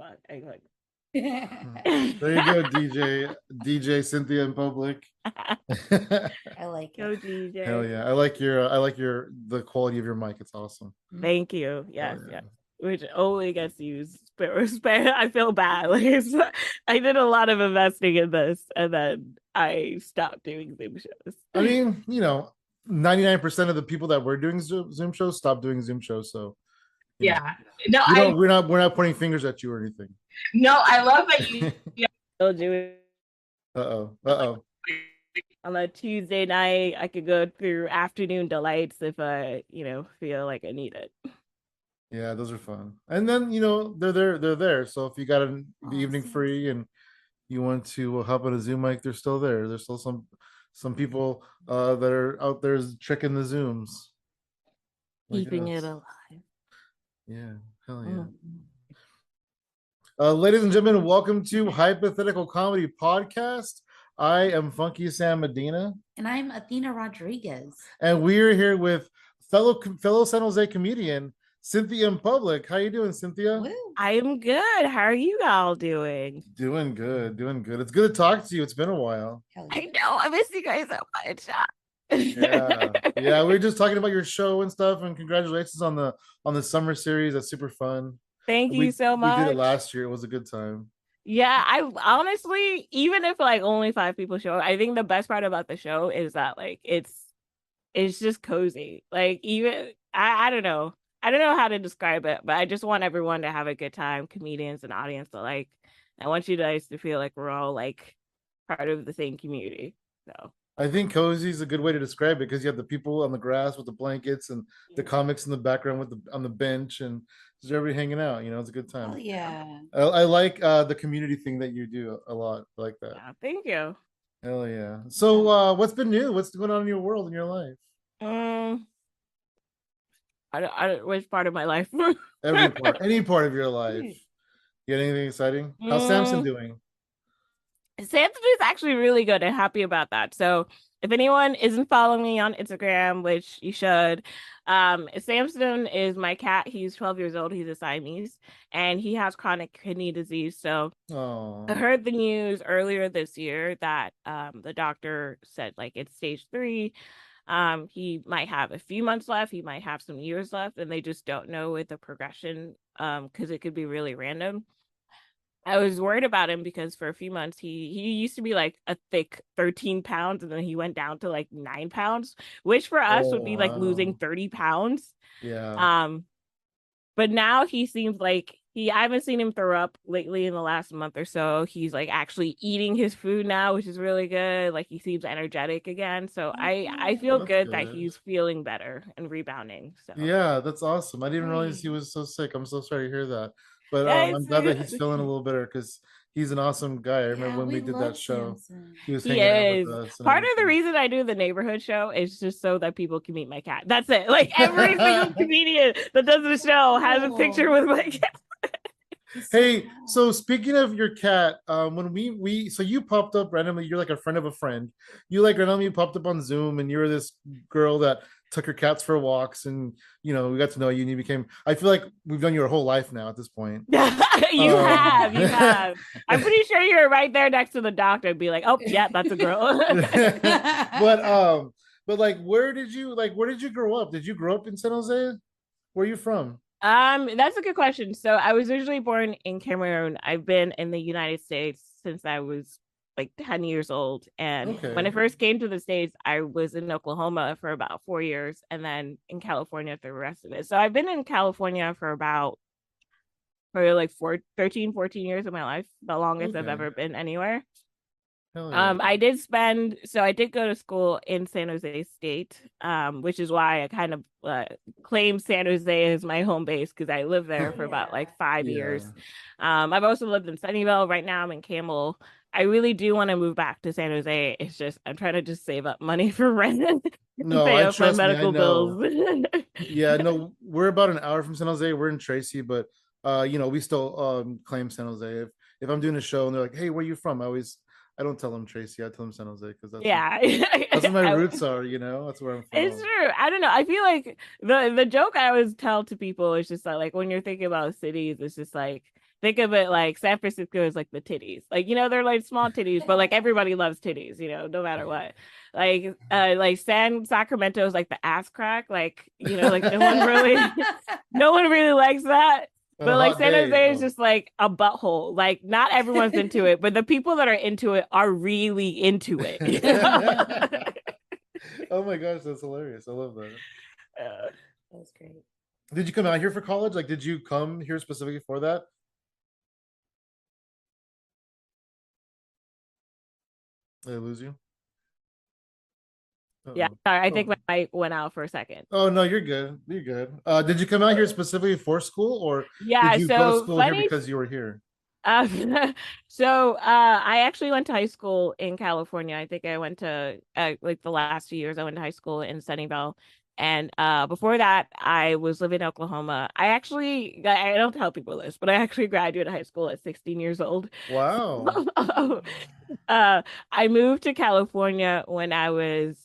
o'clock. I like. There you go, DJ Cynthia in Public. I like it. Go DJ. Hell yeah. I like the quality of your mic. It's awesome. Thank you. Yes, yeah. Which only gets used. I feel bad. Like I did a lot of investing in this, and then I stopped doing Zoom shows. I mean, 99% of the people that were doing Zoom shows stopped doing Zoom shows. So yeah, no, we're not pointing fingers at you or anything. No, I love that you still do it. Uh-oh. On a Tuesday night, I could go through afternoon delights if I, feel like I need it. Yeah, those are fun. And then, they're there. So if you got the evening free and you want to hop on a Zoom mic, they're still there. There's still some people that are out there checking the Zooms. Keeping it alive. Yeah, hell yeah. Ladies and gentlemen, welcome to Hypothetical Comedy Podcast. I am Funky Sam Medina. And I'm Athena Rodriguez. And we're here with fellow San Jose comedian, Cynthia In Public. How you doing, Cynthia? Woo. I am good. How are you all doing? Doing good. It's good to talk to you. It's been a while. I know. I miss you guys so much. Yeah. We were just talking about your show and stuff, and congratulations on the summer series. That's super fun. Thank you so much. We did it last year. It was a good time. Yeah, I honestly, even if like only 5 people show up, I think the best part about the show is that like it's just cozy. Like even I don't know how to describe it, but I just want everyone to have a good time, comedians and audience alike. I want you guys to feel like we're all like part of the same community. So I think cozy is a good way to describe it because you have the people on the grass with the blankets and the comics in the background on the bench and just everybody hanging out. It's a good time. Oh yeah. I like the community thing that you do a lot. I like that. Yeah, thank you. Hell yeah. So what's been new? What's going on in your world, in your life? Which part of my life? Any part of your life. You got anything exciting? How's Samson doing? Samson is actually really good and happy about that. So if anyone isn't following me on Instagram, which you should, Samson is my cat. He's 12 years old. He's a Siamese and he has chronic kidney disease. So I heard the news earlier this year that the doctor said like it's stage 3. He might have a few months left. He might have some years left, and they just don't know with the progression because it could be really random. I was worried about him because for a few months he used to be like a thick 13 pounds and then he went down to like 9 pounds, which for us would be like losing 30 pounds. Yeah. But now he seems like I haven't seen him throw up lately in the last month or so. He's like actually eating his food now, which is really good. Like he seems energetic again. So I feel good that he's feeling better and rebounding. So yeah, that's awesome. I didn't realize he was so sick. I'm so sorry to hear that. But I'm glad that he's feeling a little better because he's an awesome guy. I remember when we did that show. Samson. He was hanging out with us. Part of the reason I do the neighborhood show is just so that people can meet my cat. That's it. Like every single comedian that does the show has a picture with my cat. Hey, so speaking of your cat, when so you popped up randomly, you're like a friend of a friend. You like randomly popped up on Zoom and you're this girl that took her cats for walks and we got to know you and you became, I feel like we've done your whole life now at this point. You have. I'm pretty sure you're right there next to the doctor and be like, oh yeah, that's a girl. but like where did you grow up? Did you grow up in San Jose? Where are you from? That's a good question. So I was originally born in Cameroon. I've been in the United States since I was like 10 years old. And when I first came to the States, I was in Oklahoma for about 4 years and then in California for the rest of it. So I've been in California for like 13, 14 years of my life, the longest I've ever been anywhere. I did go to school in San Jose State, which is why I kind of claim San Jose as my home base because I lived there for about like 5 years. I've also lived in Sunnyvale. Right now I'm in Campbell. I really do want to move back to San Jose. It's just I'm trying to just save up money for rent. No, pay I off my trust medical me, I know. bills. Yeah, no, we're about an hour from San Jose. We're in Tracy, but we still claim San Jose. If I'm doing a show and they're like, "Hey, where are you from?" I don't tell them Tracy. I tell them San Jose because that's where my roots are. That's where I'm from. It's true. I don't know. I feel like the joke I always tell to people is just that, like when you're thinking about cities, it's just like think of it like San Francisco is like the titties. Like, they're like small titties, but like everybody loves titties, no matter what. Like Sacramento is like the ass crack. Like, like no one really likes that. But like San Jose is just like a butthole. Like not everyone's into it, but the people that are into it are really into it. Oh my gosh, that's hilarious. I love that. That was great. Did you come out here for college? Like, did you come here specifically for that? Did I lose you? Yeah, sorry. I think my mic went out for a second. Oh no, you're good. You're good. Did you come out here specifically for school, or did you go to school here because you were here? I actually went to high school in California. I think I went to like the last few years I went to high school in Sunnyvale. And before that, I was living in Oklahoma. I don't tell people this, but I actually graduated high school at 16 years old. Wow. I moved to California when I was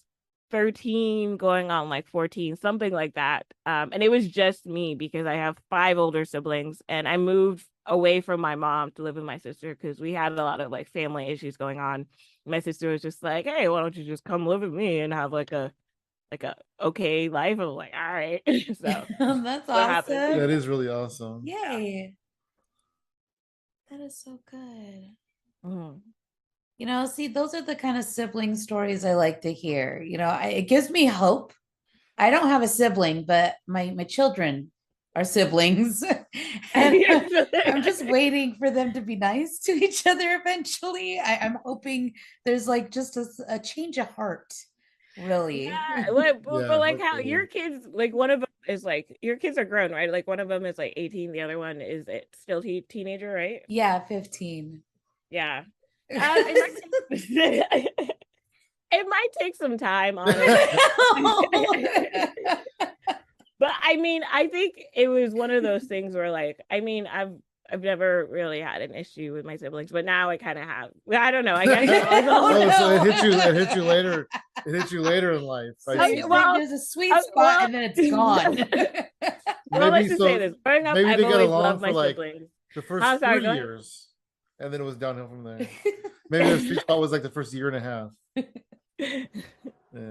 13, going on like 14, something like that. And it was just me because I have 5 older siblings, and I moved away from my mom to live with my sister because we had a lot of like family issues going on. My sister was just like, "Hey, why don't you just come live with me and have like a okay life?" I was like, all right. So that's awesome. That is really awesome. Yay. That is so good. Mm. See, those are the kind of sibling stories I like to hear. It gives me hope. I don't have a sibling, but my children are siblings. And I'm just waiting for them to be nice to each other eventually. I'm hoping there's like just a change of heart. Really? Yeah, but like how your kids, like one of them is like, your kids are grown, right? Like one of them is like 18, the other one is still teenager, right? Yeah, 15. Yeah. It might take some time, honestly. But I mean, I think it was one of those things where like, I mean, I've never really had an issue with my siblings, but now I kind of have. I don't know. I guess. So it hit you later. It hit you later in life. There's a sweet spot and then it's gone. Well, let's just say this. Growing up, I've always loved my siblings. The first 3 years, and then it was downhill from there. Maybe the sweet spot was like the first year and a half. Yeah,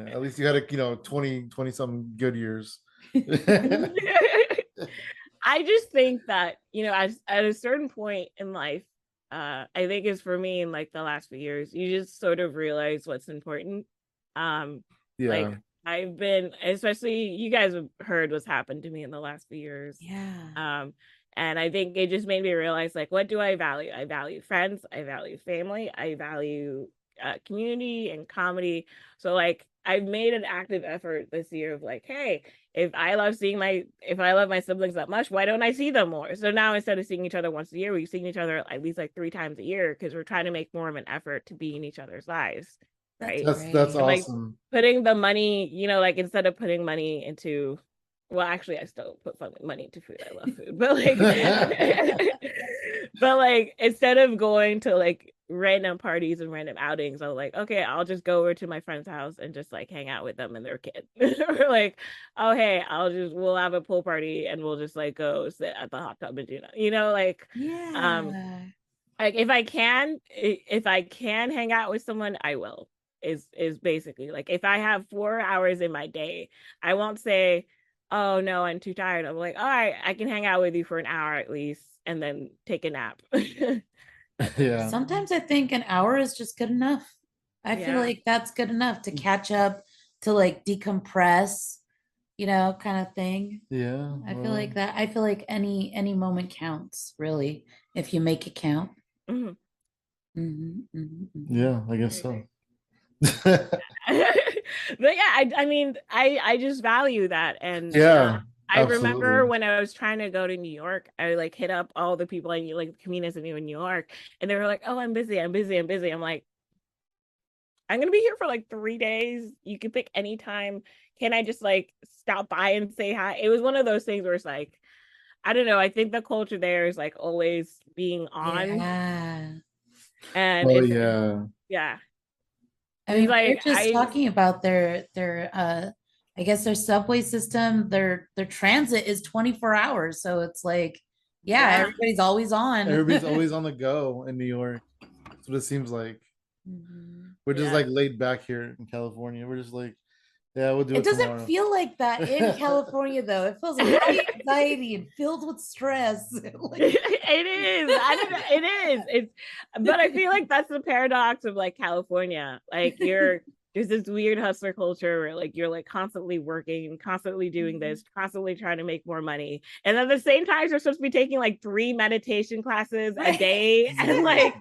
at least you had 20 some good years. I just think that, at a certain point in life, I think it's for me in like the last few years, you just sort of realize what's important. Like I've been, especially you guys have heard what's happened to me in the last few years. Yeah. And I think it just made me realize, like, what do I value? I value friends. I value family. I value community and comedy. So like I've made an active effort this year of like, hey, if I love my siblings that much, why don't I see them more? So now instead of seeing each other once a year, we're seeing each other at least like 3 times a year because we're trying to make more of an effort to be in each other's lives. Right. That's awesome. Like putting the money, like instead of putting money into, well, actually, I still put money into food. I love food, but like, instead of going to like random parties and random outings, I was like, okay, I'll just go over to my friend's house and just like hang out with them and their kid. Or like, oh hey, we'll have a pool party and we'll just like go sit at the hot tub and like like if I can hang out with someone, I will. Is basically like if I have 4 hours in my day, I won't say, oh no, I'm too tired. I'm like, all right, I can hang out with you for an hour at least and then take a nap. Yeah. Sometimes I think an hour is just good enough. I feel like that's good enough to catch up, to like decompress, kind of thing. Yeah. I feel like that. I feel like any moment counts, really, if you make it count. Mm-hmm. Mm-hmm, mm-hmm. Yeah, I guess so. But yeah, I mean, I just value that. And I remember when I was trying to go to New York, I like hit up all the people I knew, like the comedians I knew in New York, and they were like, oh, I'm busy. I'm like, I'm gonna be here for like 3 days. You can pick any time. Can I just like stop by and say hi? It was one of those things where it's like, I don't know. I think the culture there is like always being on. Yeah. And yeah. I mean, like, they're just talking about their I guess their subway system, their transit is 24 hours. So it's like Yeah, everybody's always on. Everybody's always on the go in New York. That's what it seems like. We're just like laid back here in California. We're just like, yeah, we'll do it. It doesn't tomorrow. feel like that in California, though. It feels high anxiety and filled with stress. It is. I don't know. It is. It's, but I feel like that's the paradox of like California. Like there's this weird hustler culture where like you're like constantly working, constantly doing this, constantly trying to make more money. And at the same time, you're supposed to be taking like 3 meditation classes a day and like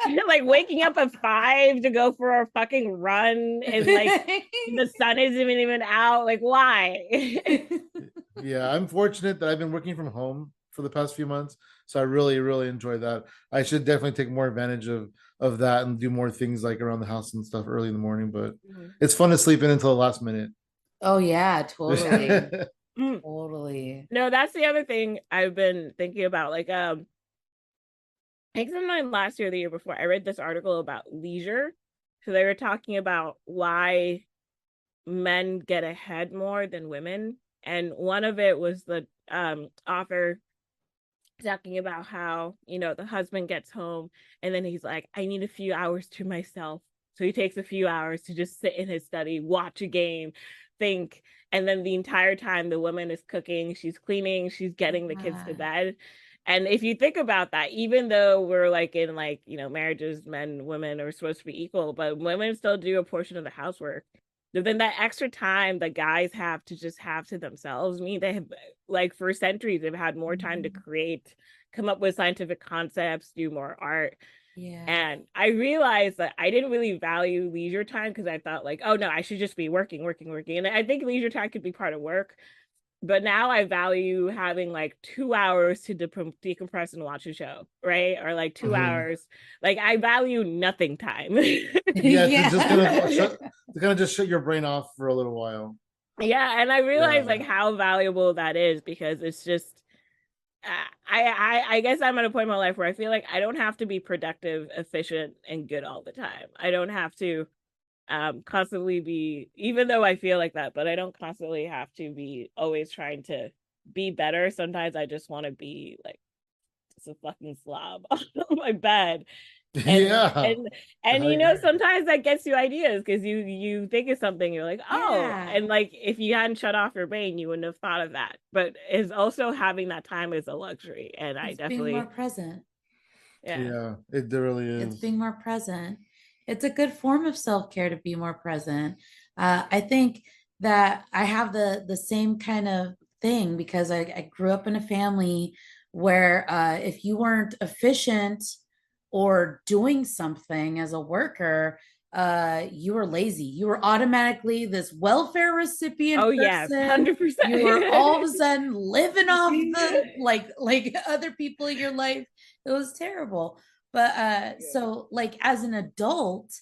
you're like waking up at 5 to go for a fucking run and like the sun isn't even out. Like, why? Yeah, I'm fortunate that I've been working from home for the past few months. So I really, really enjoy that. I should definitely take more advantage of that and do more things like around the house and stuff early in the morning. But it's fun to sleep in until the last minute. Oh yeah, totally. Totally. No, that's the other thing I've been thinking about. Like, I think sometime last year, or the year before, I read this article about leisure. So they were talking about why men get ahead more than women. And one of it was the author talking about how, you know, the husband gets home and then he's like, I need a few hours to myself. So he takes a few hours to just sit in his study, watch a game, think. And then the entire time the woman is cooking, she's cleaning, she's getting the kids to bed. And if you think about that, even though we're like in like, you know, marriages, men, women are supposed to be equal, but women still do a portion of the housework. Then that extra time that guys have to just have to themselves mean they have, like, for centuries they've had more time to create, come up with scientific concepts, do more art. Yeah. And I realized that I didn't really value leisure time because I thought like, oh no, I should just be working. And I think leisure time could be part of work. But now I value having like 2 hours to decompress and watch a show, right? Or like 2 hours. Like I value nothing time. Yeah, to kind of just shut your brain off for a little while. Yeah, and I realize like how valuable that is because it's just, I guess I'm at a point in my life where I feel like I don't have to be productive, efficient, and good all the time. I don't have to constantly be, even though I feel like that, but I don't constantly have to be always trying to be better. Sometimes I just want to be like just a fucking slob on my bed. And you know, sometimes that gets you ideas because you think of something, you're like, oh, and like if you hadn't shut off your brain, you wouldn't have thought of that. But it's also having that time is a luxury, and I definitely being more present. Yeah, it really is. It's being more present. It's a good form of self-care to be more present. I think that I have the same kind of thing because I grew up in a family where if you weren't efficient or doing something as a worker, you were lazy. You were automatically this welfare recipient. Oh yeah, 100%. You were all of a sudden living off the like other people in your life. It was terrible. But so like as an adult,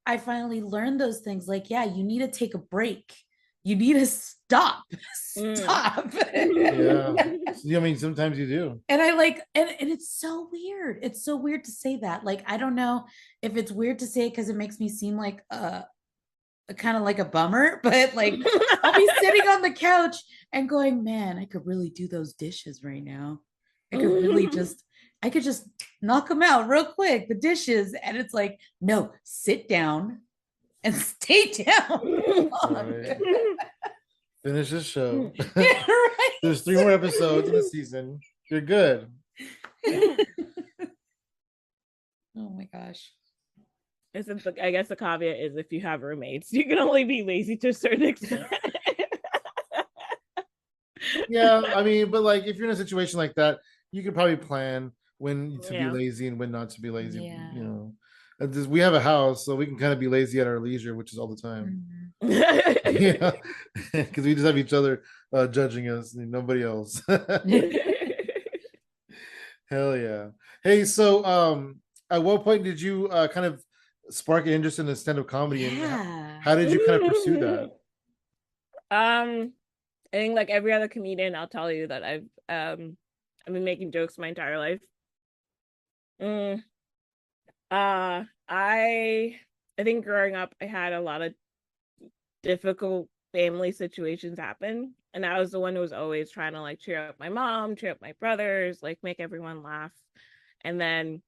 I finally learned those things. Like, yeah, you need to take a break. You need to stop. Stop. Yeah. I mean, sometimes you do. And I like, and it's so weird. It's so weird to say that. Like, I don't know if it's weird to say it because it makes me seem like kind of like a bummer, but like I'll be sitting on the couch and going, man, I could really do those dishes right now. I could really I could just knock them out real quick, the dishes. And it's like, no, sit down and stay down. Right. Finish this show. Yeah, right. There's 3 more episodes in the season. You're good. Oh my gosh. I guess the caveat is if you have roommates, you can only be lazy to a certain extent. Yeah, I mean, but like if you're in a situation like that, you could probably plan when to be lazy and when not to be lazy. Yeah. You know, we have a house, so we can kind of be lazy at our leisure, which is all the time. Yeah, because we just have each other judging us and nobody else. Hell yeah. Hey, so at what point did you kind of spark an interest in the stand-up comedy, and how did you kind of pursue that? I think like every other comedian, I'll tell you that I've been making jokes my entire life. I think growing up I had a lot of difficult family situations happen, And I was the one who was always trying to like cheer up my mom, cheer up my brothers, like make everyone laugh. And then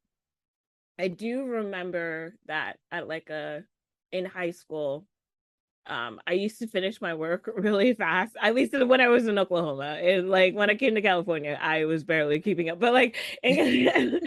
I do remember that at like in high school, I used to finish my work really fast, at least when I was in Oklahoma. And like when I came to California, I was barely keeping up. But like in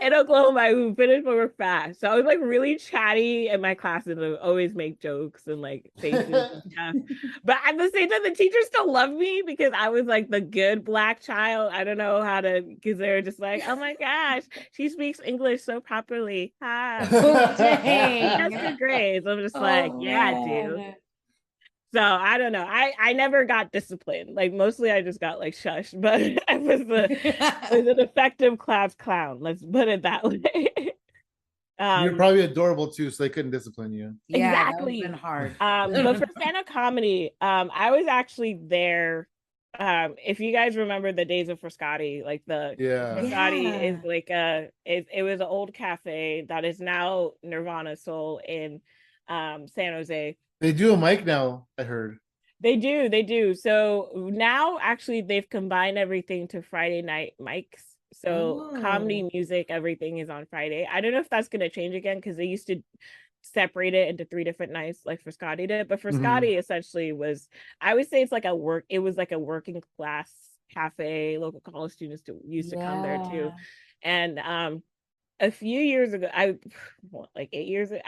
Oklahoma, I would finish my work fast. So I was like really chatty in my classes and I would always make jokes and like faces and stuff. But at the same time, the teachers still loved me because I was like the good Black child. I don't know how to, because they were just like, oh my gosh, she speaks English so properly. Ha. Oh, dang. That's good grades. I'm just Oh, like, yeah, I do. man. So I don't know. I never got disciplined. Like mostly I just got like shushed, but I was an effective class clown. Let's put it that way. You're probably adorable too, so they couldn't discipline you. Yeah, exactly. that would have been hard. But for stand-up comedy, I was actually there. If you guys remember the days of Frascati, like the Frascati is like it was an old cafe that is now Nirvana Soul in San Jose. They do a mic now, I heard. They do. So now actually they've combined everything to Friday night mics. So comedy, music, everything is on Friday. I don't know if that's going to change again because they used to separate it into 3 different nights like Frascati did. But Frascati essentially was, I would say it was like a working class cafe. Local college students used to come there too. And a few years ago, like 8 years, 8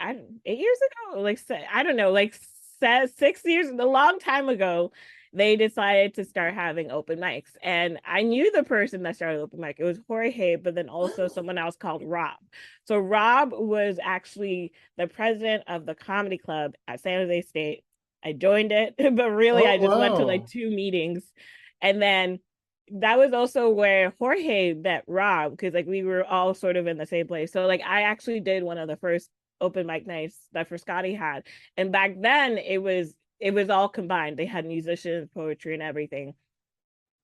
years ago, like I don't know, like 6 years, a long time ago, they decided to start having open mics. And I knew the person that started open mic. It was Jorge, but then also someone else called Rob. So Rob was actually the president of the comedy club at San Jose State. I joined it, but really I just went to like 2 meetings. And then that was also where Jorge met Rob, because like we were all sort of in the same place. So like I actually did one of the first open mic nights that Frascati had. And back then it was all combined. They had musicians, poetry, and everything.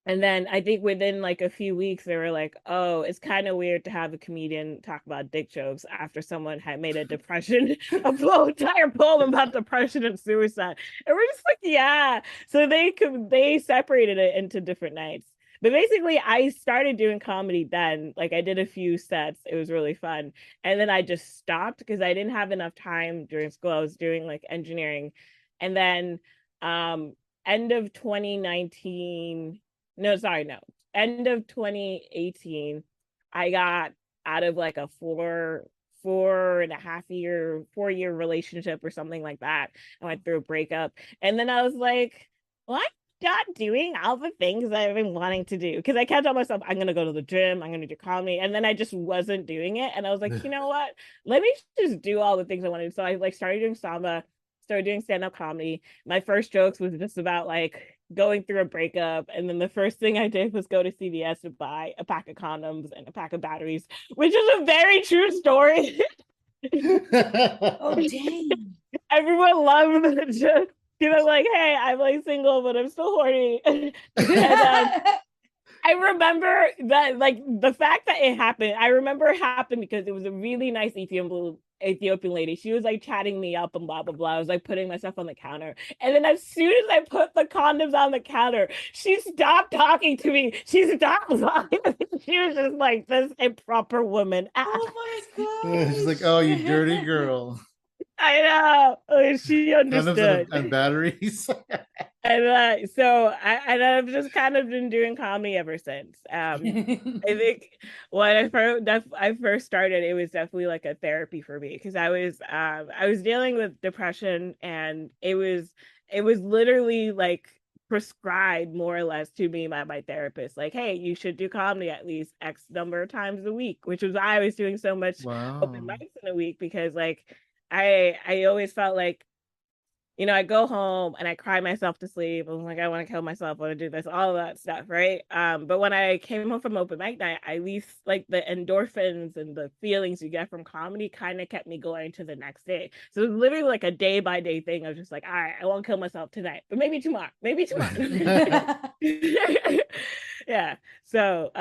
And then I think within like a few weeks, they were like, oh, it's kind of weird to have a comedian talk about dick jokes after someone had made a entire poem about depression and suicide. And we're just like, yeah. So they separated it into different nights. But basically, I started doing comedy then. Like I did a few sets. It was really fun. And then I just stopped because I didn't have enough time during school. I was doing like engineering. And then end of 2019, end of 2018, I got out of like a 4.5 year relationship or something like that. I went through a breakup. And then I was like, well, I'm not doing all the things I've been wanting to do, because I kept telling myself I'm gonna go to the gym, I'm gonna do comedy, and then I just wasn't doing it. And I was like, you know what? Let me just do all the things I wanted. So I like started doing samba, started doing stand-up comedy. My first jokes was just about like going through a breakup, and then the first thing I did was go to CVS to buy a pack of condoms and a pack of batteries, which is a very true story. Oh dang! Everyone loved the joke. Because I'm like, hey, I'm like single, but I'm still horny. And I remember that, like, the fact that it happened, I remember it happened because it was a really nice Ethiopian lady. She was like chatting me up and blah, blah, blah. I was like putting myself on the counter. And then as soon as I put the condoms on the counter, she stopped talking to me. She stopped talking to me. She was just like, this improper woman. Oh my God. She's like, oh, you dirty girl. I know. She understood. And batteries. And so I've just kind of been doing comedy ever since. I think when I first started, it was definitely like a therapy for me, because I was dealing with depression, and it was literally like prescribed more or less to me by my therapist, like, hey, you should do comedy at least X number of times a week, which was why I was doing so much open mics in a week, because like I always felt like, you know, I go home and I cry myself to sleep. I'm like, I want to kill myself, I want to do this, all of that stuff, right? But when I came home from open mic night, at least like the endorphins and the feelings you get from comedy kind of kept me going to the next day. So it was literally like a day by day thing of just like, all right, I won't kill myself tonight, but maybe tomorrow. Yeah. So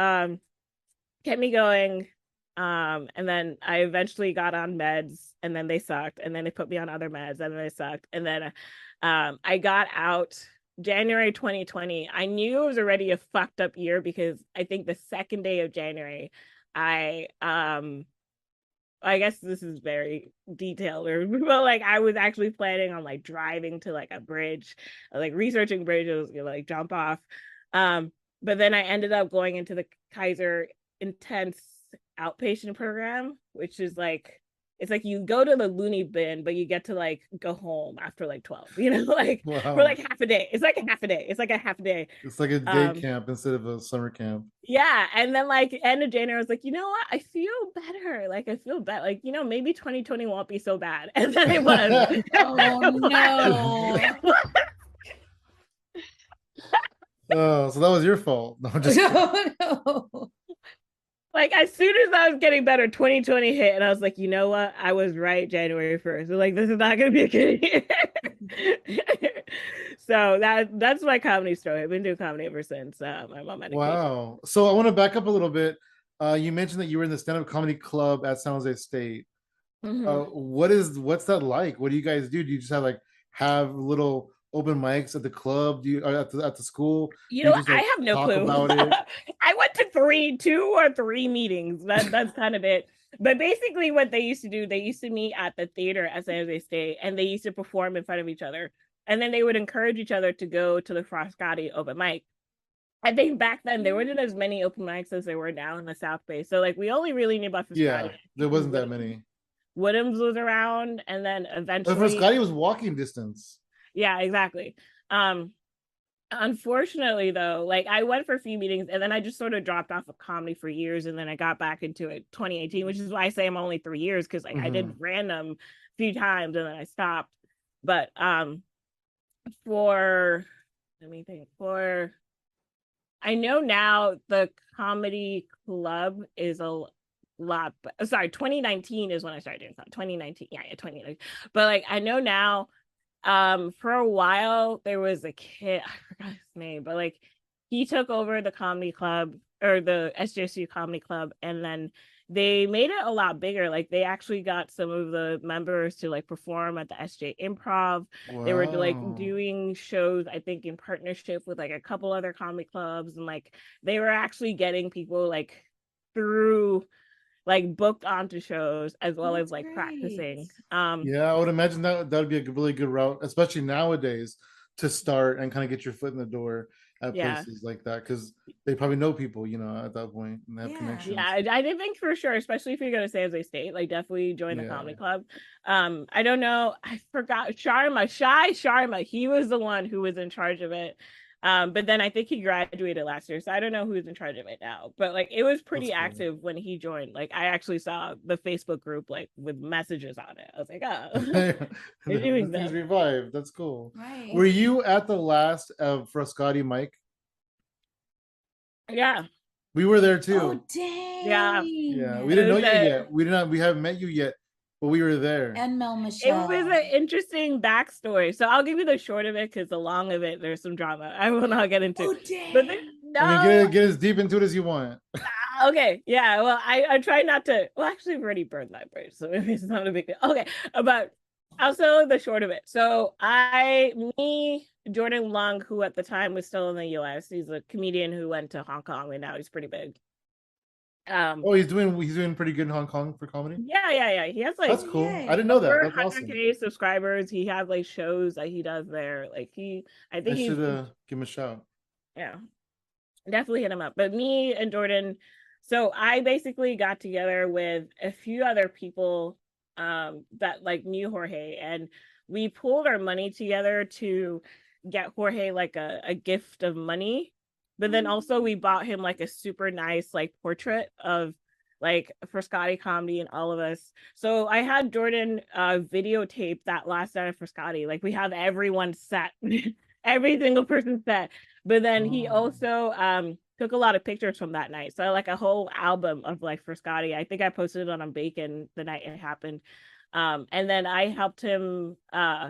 kept me going. And then I eventually got on meds, and then they sucked, and then they put me on other meds, and then they sucked. And then I got out January 2020, I knew it was already a fucked up year because I think the second day of January, I guess this is very detailed, but like I was actually planning on like driving to like a bridge, like researching bridges, like jump off. But then I ended up going into the Kaiser intense outpatient program, which is like it's like you go to the loony bin, but you get to like go home after like 12, like for like half a day. It's like a half a day. It's like a half a day. It's like a day camp instead of a summer camp. Yeah. And then like end of January, I was like, you know what? I feel better. Like I feel better. Like, maybe 2020 won't be so bad. And then it was. Oh no. Oh, so that was your fault. No, just no. Like as soon as I was getting better, 2020 hit, and I was like, you know what? I was right January 1st. So like, this is not gonna be a good year. So that's my comedy story. I've been doing comedy ever since my mom medication. Wow. So I want to back up a little bit. You mentioned that you were in the stand-up comedy club at San Jose State. What's that like? What do you guys do? Do you just have little open mics at the club? Do you at the school? I have no clue about it. I went to 2 or 3 meetings. That's kind of it. But basically what they used to do, they used to meet at the theater at San Jose State and they used to perform in front of each other. And then they would encourage each other to go to the Frascati open mic. I think back then there weren't as many open mics as there were now in the South Bay. So like we only really knew about Frascati. Yeah, there wasn't that many. Woodham's was around, and then eventually Frascati was walking distance. Yeah, exactly. Unfortunately though, like I went for a few meetings and then I just sort of dropped off of comedy for years, and then I got back into it 2018, which is why I say I'm only 3 years, because like I did random a few times and then I stopped. But I know now the comedy club is a lot. Sorry, 2019 is when I started doing something. 2019, yeah, 2019. But like I know now, for a while there was a kid, I forgot his name, but like he took over the comedy club or the SJSU comedy club, and then they made it a lot bigger. Like they actually got some of the members to like perform at the SJ Improv. Wow. They were like doing shows, I think, in partnership with like a couple other comedy clubs, and like they were actually getting people like through like booked onto shows as well as like practicing. Yeah, I would imagine that would be a really good route, especially nowadays, to start and kind of get your foot in the door at places like that, because they probably know people, at that point, and have connections. Yeah, I did think for sure, especially if you're going to San Jose State, like definitely join the comedy club. I don't know, I forgot Sharma, he was the one who was in charge of it. But then I think he graduated last year, so I don't know who's in charge of it now. But like it was pretty active when he joined. Like I actually saw the Facebook group like with messages on it. I was like, oh, they're doing things revived. That's cool. Right. Were you at the last Frascati mic? Yeah, we were there too. Oh dang! Yeah. We didn't know you yet. We haven't met you yet. But we were there. And Mel Michelle. It was an interesting backstory. So I'll give you the short of it, because the long of it, there's some drama I will not get into. Oh, dang. But get as deep into it as you want. Okay. Yeah. Well, I try not to. Well, actually, I've already burned that bridge, so maybe it's not a big deal. Okay. But I'll tell the short of it. So Jordan Long, who at the time was still in the US, he's a comedian who went to Hong Kong and now he's pretty big. He's doing pretty good in Hong Kong for comedy. Yeah. He has like, that's cool. I didn't know that. That's 100K subscribers. He has like shows that he does there. Like I think I should give him a shout. Yeah, definitely hit him up. But me and Jordan, so I basically got together with a few other people that like knew Jorge, and we pooled our money together to get Jorge like a gift of money. But then also we bought him like a super nice like portrait of like Frascati comedy and all of us. So I had Jordan videotape that last night of Frascati. Like we have everyone set, every single person set. But then he also took a lot of pictures from that night. So like a whole album of like Frascati. I think I posted it on Bacon the night it happened. And then I helped him.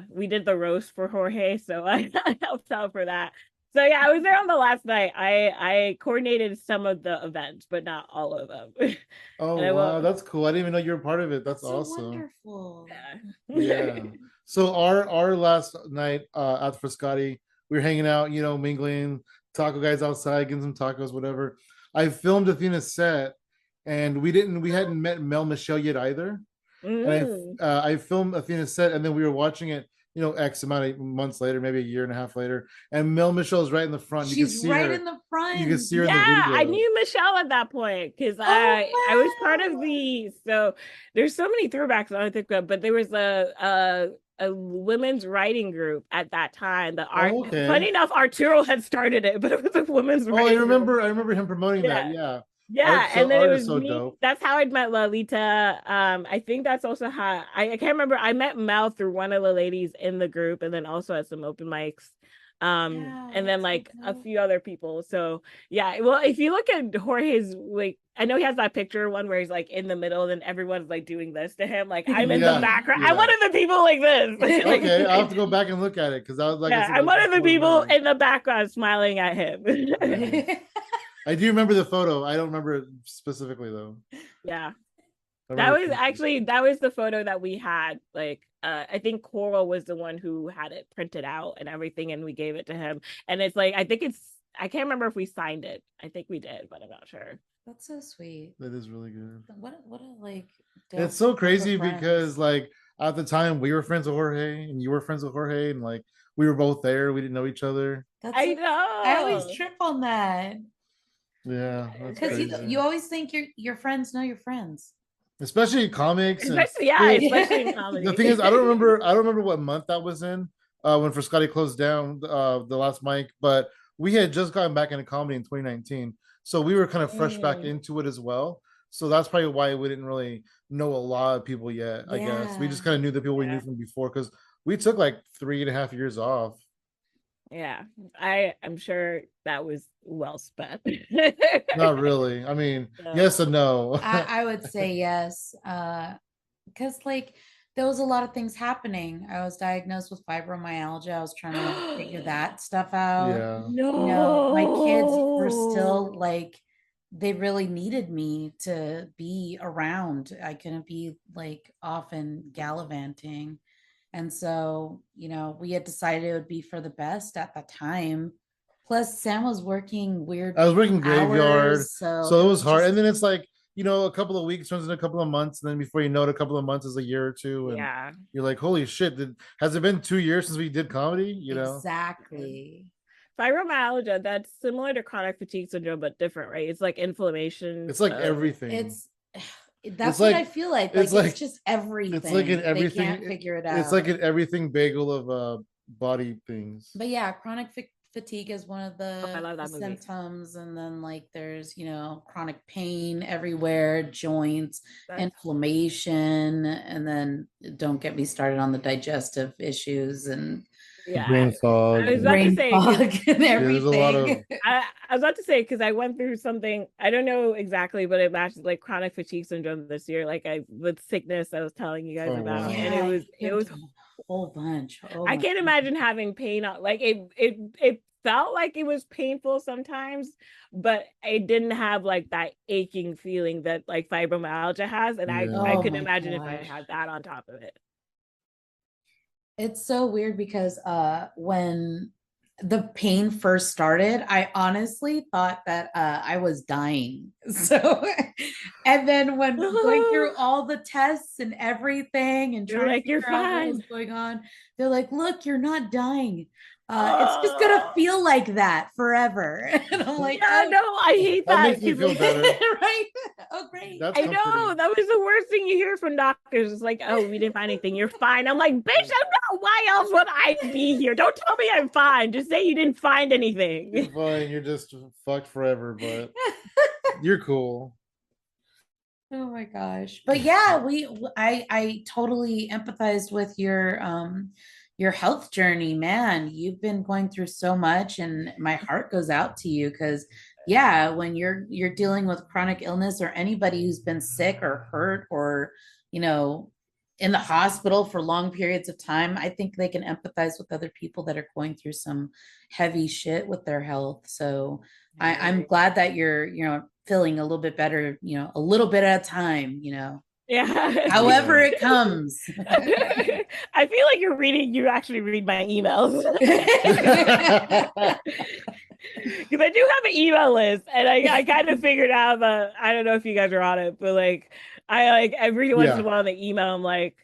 We did the roast for Jorge, so I helped out for that. So yeah, I was there on the last night. I coordinated some of the events, but not all of them. Oh wow, that's cool. I didn't even know you were part of it. That's so awesome. Wonderful. Yeah. So our last night at Frascati we were hanging out, mingling, taco guys outside, getting some tacos, whatever. I filmed Athena's set, and we hadn't met Mel Michelle yet either. And I filmed Athena's set, and then we were watching it, X amount of months later, maybe a year and a half later, and Mel Michelle's right in the front. She's right in the front. You can see her in the Yeah, video. I knew Michelle at that point because I was part of so there's so many throwbacks I don't think of, but there was a women's writing group at that time. Funny enough, Arturo had started it, but it was a women's writing I remember him promoting that. Yeah, and then it was so me. Dope. That's how I met Lalita. I think that's also how I can't remember. I met Mel through one of the ladies in the group, and then also at some open mics. And then like a few other people. So yeah, well, if you look at Jorge's, like, I know he has that picture one where he's like in the middle and everyone's like doing this to him. Like I'm in the background. I'm one of the people like this. Okay, I'll have to go back and look at it because I was like, I'm one of the people in the background smiling at him. I do remember the photo. I don't remember it specifically though. Yeah. That was the photo that we had. Like I think Coral was the one who had it printed out and everything, and we gave it to him. And it's like I can't remember if we signed it. I think we did, but I'm not sure. That's so sweet. That is really good. What a like. It's so crazy because like at the time we were friends with Jorge and you were friends with Jorge, and like we were both there. We didn't know each other. I know. I always trip on that. Yeah, because you always think your friends know your friends, especially comics. Especially in comedy. The thing is, I don't remember what month that was in when Frascati closed down the last mic, but we had just gotten back into comedy in 2019, so we were kind of fresh back into it as well. So that's probably why we didn't really know a lot of people yet. I guess we just kind of knew the people we knew from before because we took like 3.5 years off. Yeah, I'm sure that was well spent. Not really. I mean, yes and no. I would say yes, because like there was a lot of things happening. I was diagnosed with fibromyalgia. I was trying to figure that stuff out. Yeah. No, my kids were still like, they really needed me to be around. I couldn't be like often gallivanting. And so, we had decided it would be for the best at the time. Plus, Sam was working weird. I was working graveyard, hours, so it was hard. And then it's like, a couple of weeks turns into a couple of months. And then before you know it, a couple of months is a year or two. And you're like, holy shit, has it been 2 years since we did comedy? Exactly. Fibromyalgia, that's similar to chronic fatigue syndrome, but different, right? It's like inflammation. It's like everything. That's what I feel like. It's just everything. It's like in everything. They can't figure it out. It's like an everything bagel of body things. But yeah, chronic fatigue is one of the symptoms, movie. And then like there's chronic pain everywhere, joints, inflammation, and then don't get me started on the digestive issues and brain fog. I was about to say and everything. I was about to say because I went through something, I don't know exactly, but it matches like chronic fatigue syndrome this year, like with sickness I was telling you guys about. And it was a whole bunch. I can't imagine having pain. Like it felt like it was painful sometimes, but it didn't have like that aching feeling that like fibromyalgia has. And I couldn't imagine if I had that on top of it. It's so weird because when the pain first started, I honestly thought that I was dying. So, and then when going through all the tests and everything and trying to figure out what was going on, they're like, look, you're not dying. It's just gonna feel like that forever. And I'm like, I hate that. That makes me feel better. Right? Oh, great. I know that was the worst thing you hear from doctors. It's like, oh, we didn't find anything. You're fine. I'm like, bitch, I'm not. Why else would I be here? Don't tell me I'm fine. Just say you didn't find anything. You're fine. You're just fucked forever, but you're cool. Oh my gosh. But yeah, I totally empathized with your health journey, man. You've been going through so much, and my heart goes out to you because when you're dealing with chronic illness, or anybody who's been sick or hurt or in the hospital for long periods of time, I think they can empathize with other people that are going through some heavy shit with their health. So I'm glad that you're feeling a little bit better, a little bit at a time. Yeah. However it comes. I feel like you actually read my emails. Because I do have an email list, and I kind of figured out that I don't know if you guys are on it, but like I like every once in a while in the email, I'm like,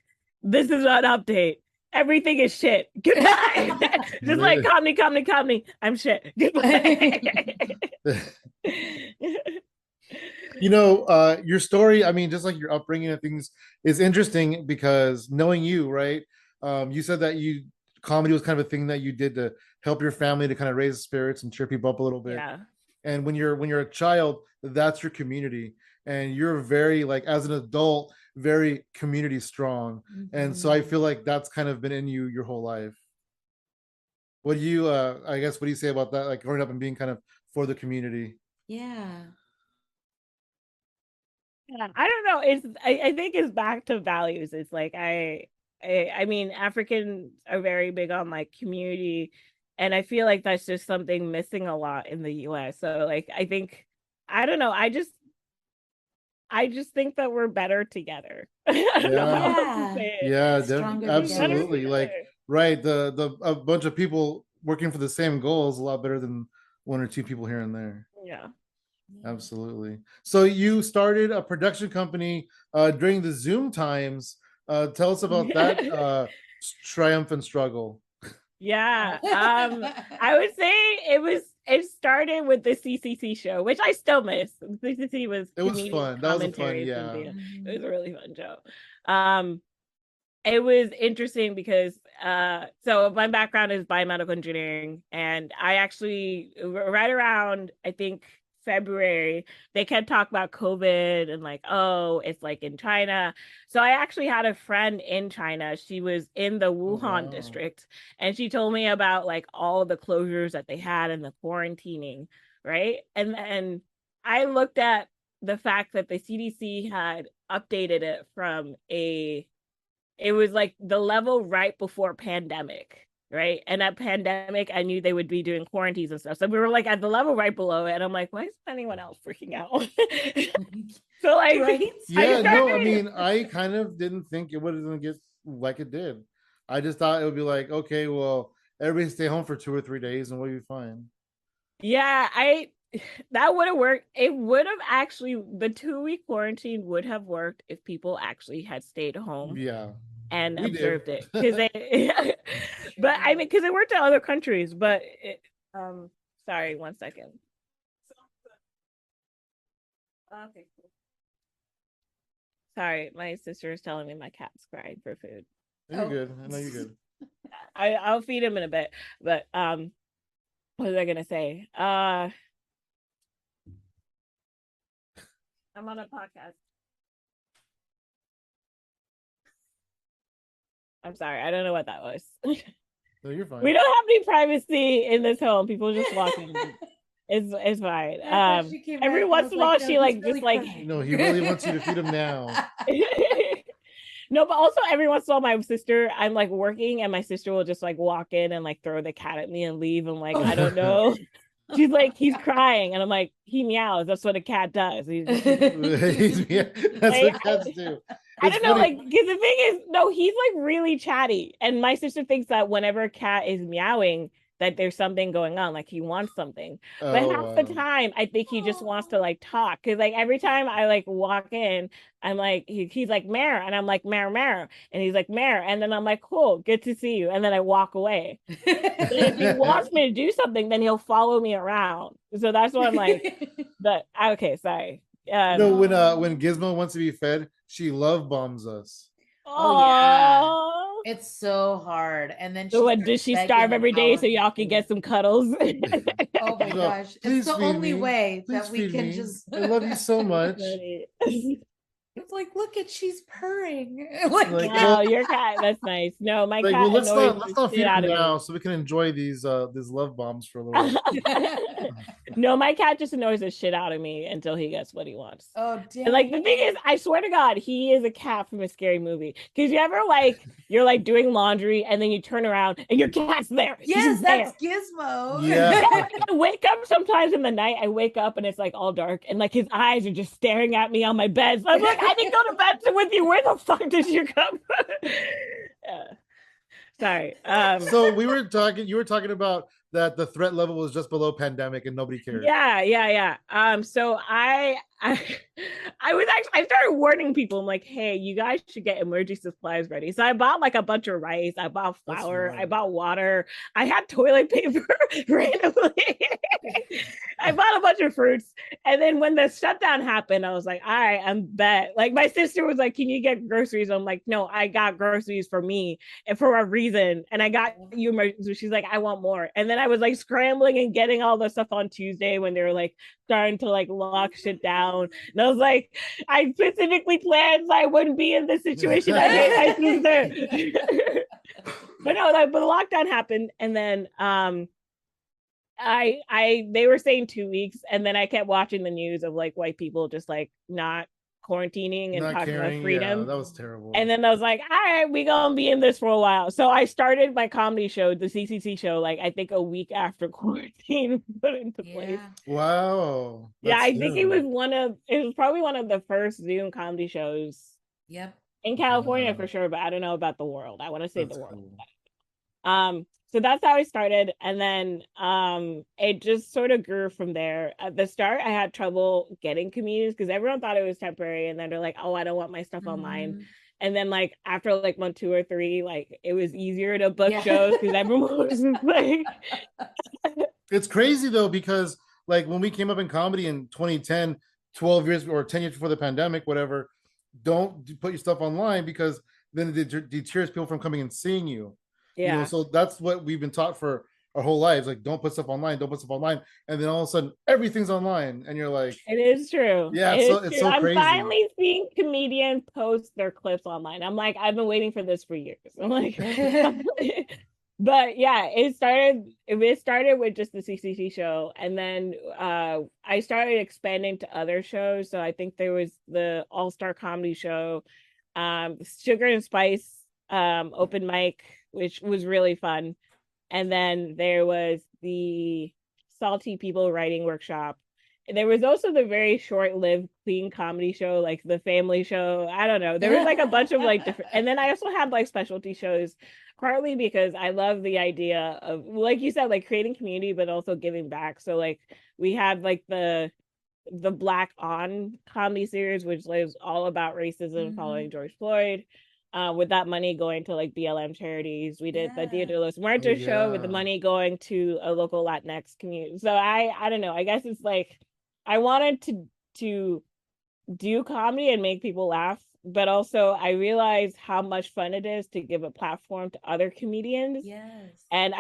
this is an update. Everything is shit. Goodbye. Just like comedy. I'm shit. Goodbye. Your story, I mean, just like your upbringing and things is interesting because knowing you, right? You said that comedy was kind of a thing that you did to help your family to kind of raise spirits and cheer people up a little bit. Yeah. And when you're a child, that's your community. And you're very, like, as an adult, very community strong. Mm-hmm. And so I feel like that's kind of been in you your whole life. What do you what do you say about that? Like growing up and being kind of for the community? Yeah. Yeah, I don't know. I think it's back to values. It's like I mean, Africans are very big on like community, and I feel like that's just something missing a lot in the US. So like I don't know. I just think that we're better together. Yeah, absolutely. Like, right, a bunch of people working for the same goal is a lot better than one or two people here and there. Yeah. Absolutely. So you started a production company during the Zoom times. Tell us about that triumph and struggle. Yeah. I would say it started with the CCC show, which I still miss. CCC was fun. That was fun, yeah. It was a really fun show. It was interesting because so my background is biomedical engineering, and I actually right around I think February, they kept talking about COVID and like, oh, it's like in China. So I actually had a friend in China. She was in the Wuhan district, and she told me about like all the closures that they had and the quarantining, right? And then I looked at the fact that the CDC had updated it from it was like the level right before pandemic. Right. And at pandemic, I knew they would be doing quarantines and stuff. So we were like at the level right below it. And I'm like, why isn't anyone else freaking out? So like, right? I mean, I kind of didn't think it would get like it did. I just thought it would be like, okay, well, everybody stay home for 2 or 3 days and we'll be fine. Yeah, that would have worked. It would have actually, the 2-week quarantine would have worked if people actually had stayed home. Yeah. And observed it because but I mean, because it worked in other countries, but sorry, 1 second. Okay, cool. Sorry, my sister is telling me my cat's crying for food. You're good. I know you're good. I'll feed him in a bit, but what was I gonna say? I'm on a podcast. I'm sorry, I don't know what that was. No, you're fine. We don't have any privacy in this home. People just walk in. It's fine. Every once in a while, she like just like. No, he really wants you to feed him now. No, but also every once in a while, my sister, I'm like working, and my sister will just like walk in and like throw the cat at me and leave. I'm like, I don't know. She's like, he's crying, and I'm like, he meows. That's what a cat does. That's what cats do. I don't know, like, because the thing is, no, he's like really chatty, and my sister thinks that whenever a cat is meowing, that there's something going on, like he wants something. But half the time, I think he just wants to like talk, because like every time I like walk in, I'm like, he's like Mare, and I'm like Mare, and he's like Mare, and then I'm like, cool, good to see you, and then I walk away. If he wants me to do something, then he'll follow me around. So that's what I'm like. But okay, sorry. No, when Gizmo wants to be fed, she love bombs us. Oh yeah, it's so hard. And then does she starve every day so y'all can get some cuddles? Oh my gosh, it's the only way that we can just. I love you so much. It's like, look at, she's purring. Oh, your cat, that's nice. No, my cat. Well, let's not feed him now, so we can enjoy these love bombs for a little bit. No, my cat just annoys the shit out of me until he gets what he wants. Oh, damn. And like the thing is, I swear to God, he is a cat from a scary movie. Because you ever like you're like doing laundry and then you turn around and your cat's there. Yes, that's Gizmo. Yeah. I wake up sometimes in the night. I wake up and it's like all dark and like his eyes are just staring at me on my bed. So I'm like, I didn't go to bed with you. Where the fuck did you come from? Yeah. Sorry. So you were talking about that the threat level was just below pandemic and nobody cared. Yeah. So I started warning people. I'm like, hey, you guys should get emergency supplies ready. So I bought like a bunch of rice, I bought flour, I bought water, I had toilet paper randomly. I bought a bunch of fruits. And then when the shutdown happened, I was like, all right, I'm bet. Like my sister was like, can you get groceries? I'm like, no, I got groceries for me and for a reason. And I got you emergency. She's like, I want more. And then I was like scrambling and getting all the stuff on Tuesday when they were like starting to like lock shit down. And I was like, I specifically planned so I wouldn't be in this situation. I hate my sister. But no, like, but the lockdown happened, and then they were saying 2 weeks, and then I kept watching the news of like white people just like not quarantining and not talking about freedom. Yeah, that was terrible. And then I was like, all right, we gonna be in this for a while. So I started my comedy show, the CCC show, like I think a week after quarantine put into place. Wow. Yeah, I think it was probably one of the first Zoom comedy shows. Yep. In California for sure, but I don't know about the world. I want to say the world. Cool. So that's how I started, and then it just sort of grew from there. At the start, I had trouble getting comedians because everyone thought it was temporary, and then they're like, "Oh, I don't want my stuff online." And then like after like month 2 or 3, like it was easier to book shows because everyone was like. It's crazy though, because like when we came up in comedy in 2010, 12 years or 10 years before the pandemic, whatever, don't put your stuff online because then it deters people from coming and seeing you. Yeah. You know, so that's what we've been taught for our whole lives. Like, don't put stuff online, don't put stuff online. And then all of a sudden everything's online. And you're like, it is true. Yeah, it's so crazy. I'm finally seeing comedians post their clips online. I'm like, I've been waiting for this for years. I'm like, but yeah, it started with just the CCC show. And then I started expanding to other shows. So I think there was the All-Star Comedy Show, Sugar and Spice open mic, which was really fun. And then there was the Salty People Writing Workshop. There was also the very short-lived Clean Comedy Show, like the Family Show. I don't know. There was like a bunch of like different, and then I also had like specialty shows, partly because I love the idea of, like you said, like creating community, but also giving back. So like we had like the Black On comedy series, which was all about racism following George Floyd. With that money going to like BLM charities. We did the Dia de los Muertos show with the money going to a local Latinx community. So I don't know. I guess it's like I wanted to do comedy and make people laugh, but also I realized how much fun it is to give a platform to other comedians. Yes. And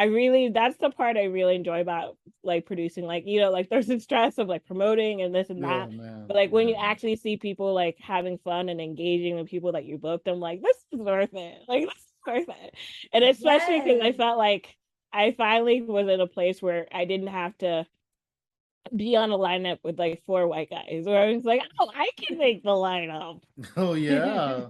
that's the part I really enjoy about like producing, like, you know, like there's the stress of like promoting and this and that. Man. But like when you actually see people like having fun and engaging with people that you booked, I'm like, this is worth it. Like, this is worth it. And especially because I felt like I finally was in a place where I didn't have to be on a lineup with like 4 white guys, where I was like, oh, I can make the lineup. Oh yeah.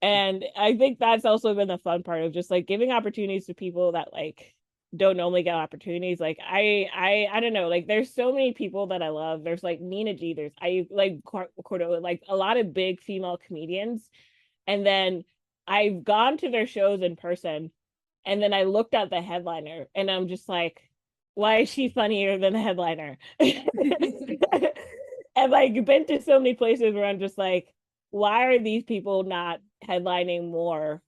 And I think that's also been the fun part of just like giving opportunities to people that like don't normally get opportunities. Like I don't know, like there's so many people that I love. There's like Nina G, there's I like Cordova, like a lot of big female comedians. And then I've gone to their shows in person, and then I looked at the headliner and I'm just like, why is she funnier than the headliner? And like been to so many places where I'm just like, why are these people not headlining more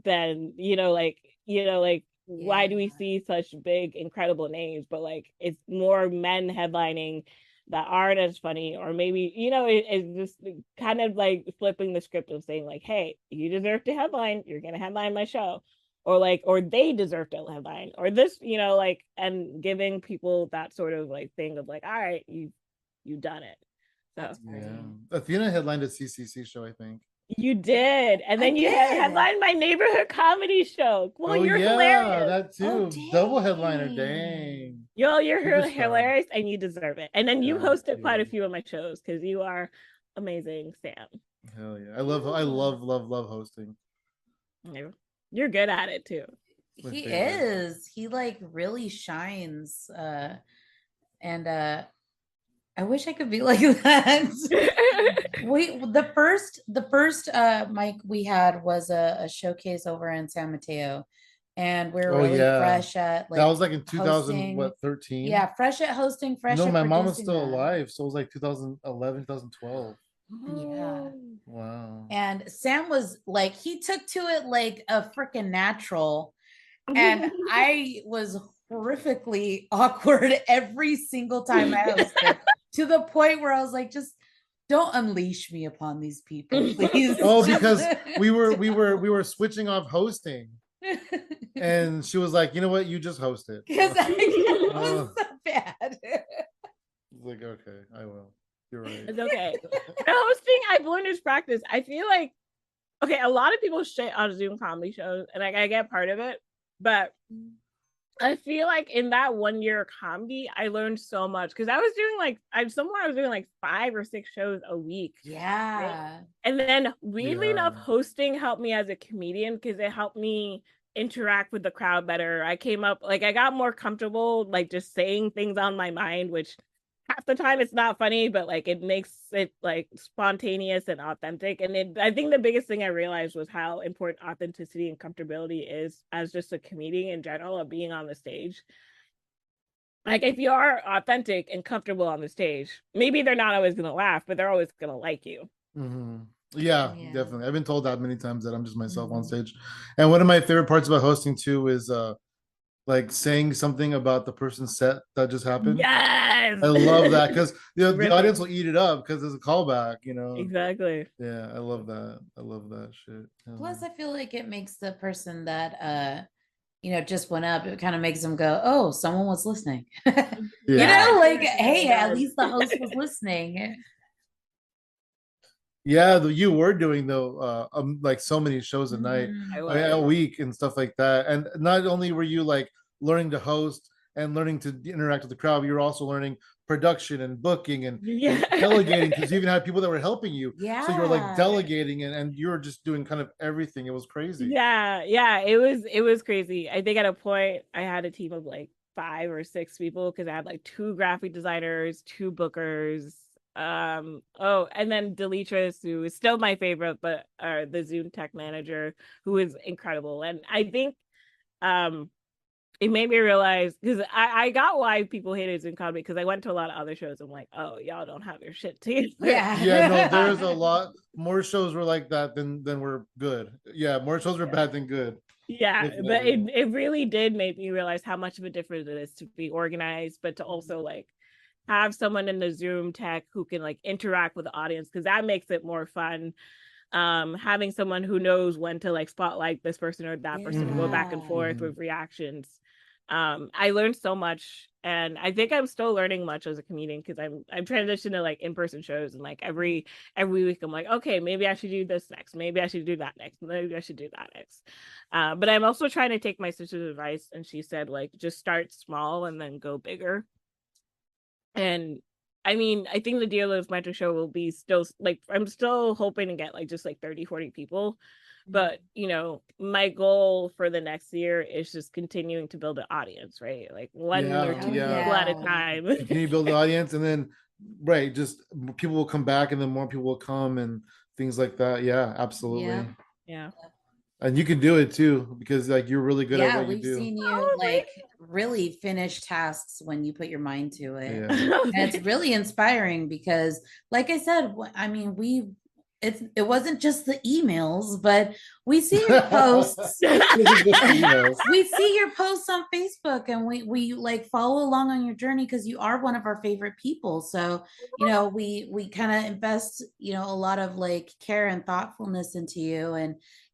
than, why do we see such big, incredible names, but like it's more men headlining that aren't as funny, or maybe, it's just kind of like flipping the script of saying like, hey, you deserve to headline, you're going to headline my show. Or they deserve to headline, or this, and giving people that sort of like thing of like, all right, you've done it. So yeah, Athena headlined a CCC show, I think. You did, and then you headlined my neighborhood comedy show. Well, you're hilarious. That too. Double headliner, dang. You're hilarious, and you deserve it. And then you hosted quite a few of my shows because you are amazing, Sam. Hell yeah, I love hosting. You're good at it too. He is. He like really shines. And I I wish I could be like that. The first mic we had was a showcase over in San Mateo, and we're really fresh at like that was like in 2000 hosting. what 13. Yeah, fresh at hosting, fresh no at my mom was producing still that. alive, so it was like 2011 2012. Yeah. Wow. And Sam was like, he took to it like a freaking natural, and I was horrifically awkward every single time I hosted, to the point where I was like, just don't unleash me upon these people, please. Oh, because we were switching off hosting, and she was like, you know what, you just host it. Because it was so bad. Like, okay, I will. You're right. It's okay. The hosting, I've learned is practice. I feel like, okay, a lot of people shit on Zoom comedy shows, and I get part of it, but I feel like in that 1 year of comedy, I learned so much, because I was doing like 5 or 6 shows a week. Yeah. Right? And then weirdly enough, hosting helped me as a comedian, because it helped me interact with the crowd better. I got more comfortable like just saying things on my mind, which half the time it's not funny, but like it makes it like spontaneous and authentic. And I think the biggest thing I realized was how important authenticity and comfortability is as just a comedian in general, of being on the stage. Like if you are authentic and comfortable on the stage, maybe they're not always gonna laugh, but they're always gonna like you. Mm-hmm. Yeah, definitely. I've been told that many times, that I'm just myself on stage. And one of my favorite parts about hosting too is like saying something about the person's set that just happened. Yes, I love that, because the audience will eat it up because there's a callback, Exactly. Yeah, I love that shit. Plus, I feel like it makes the person that just went up, it kind of makes them go, oh, someone was listening. Like, hey, at least the host was listening. Yeah, you were doing though like so many shows a night, a week and stuff like that. And not only were you like learning to host and learning to interact with the crowd, you were also learning production and booking and delegating, because you even had people that were helping you. So you were like delegating and you were just doing kind of everything. It was crazy. Yeah, it was crazy. I think at a point I had a team of like 5 or 6 people, because I had like 2 graphic designers, 2 bookers, and then Deletris, who is still my favorite, but the Zoom tech manager, who is incredible. And I think it made me realize, because I got why people hated Zoom comedy, because I went to a lot of other shows. I'm like, oh, y'all don't have your shit together. No, there's a lot more shows were like that than were good. More shows were bad than good. But it really did make me realize how much of a difference it is to be organized, but to also like have someone in the Zoom tech who can like interact with the audience, because that makes it more fun. Having someone who knows when to like spotlight this person or that person, go back and forth with reactions. I learned so much, and I think I'm still learning much as a comedian, because I'm transitioning to like in-person shows, and like every week I'm like, okay, maybe I should do this next, maybe I should do that next, maybe I should do that next. But I'm also trying to take my sister's advice, and she said like just start small and then go bigger. And I mean, I think the Dear Lives Mentor show will be still like, I'm still hoping to get like just like 30-40 people. But my goal for the next year is just continuing to build an audience, right? Like 1 or 2 people at a time. Continue to build the audience, and then just people will come back, and then more people will come, and things like that. Yeah, absolutely. Yeah. And you can do it too, because like you're really good at what you do. We've seen you like really finish tasks when you put your mind to it. And it's really inspiring, because like I said, I mean, it wasn't just the emails, but we see your posts. We see your posts on Facebook, and we like follow along on your journey, because you are one of our favorite people. So we kind of invest a lot of like care and thoughtfulness into you,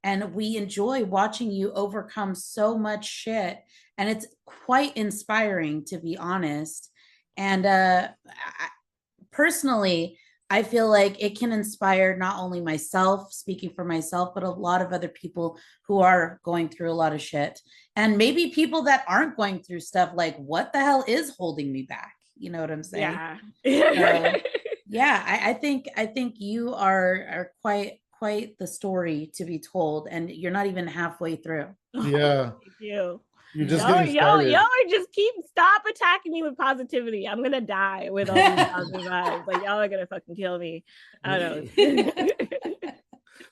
and we enjoy watching you overcome so much shit, and it's quite inspiring, to be honest. And personally, I feel like it can inspire not only myself, speaking for myself, but a lot of other people who are going through a lot of shit. And maybe people that aren't going through stuff, like, what the hell is holding me back? You know what I'm saying? I think you are quite the story to be told, and you're not even halfway through. Yeah. Thank you. You're just getting started. Y'all are just stop attacking me with positivity. I'm gonna die with all these positive vibes. Like y'all are gonna fucking kill me. I don't know.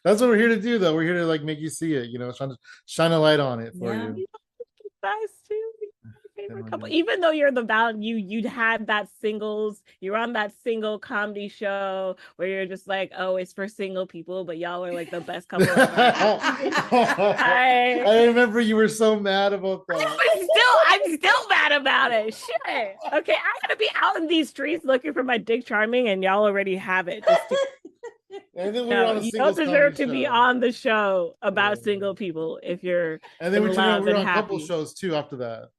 That's what we're here to do, though. We're here to like make you see it, trying to shine a light on it for you. Nice too. Favorite couple, even though you're you'd had that singles, you're on that single comedy show where you're just like, oh, it's for single people, but y'all are like the best couple ever. I remember you were so mad about that. I'm still mad about it. Shit. Okay, I gotta be out in these streets looking for my Dick Charming, and y'all already have it. And then you don't deserve to be on the show about single people if you're. And then we were on couple shows too after that.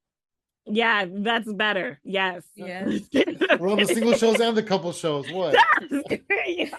Yeah, that's better. Yes. Yes. We're on the single shows and the couple shows. What? It's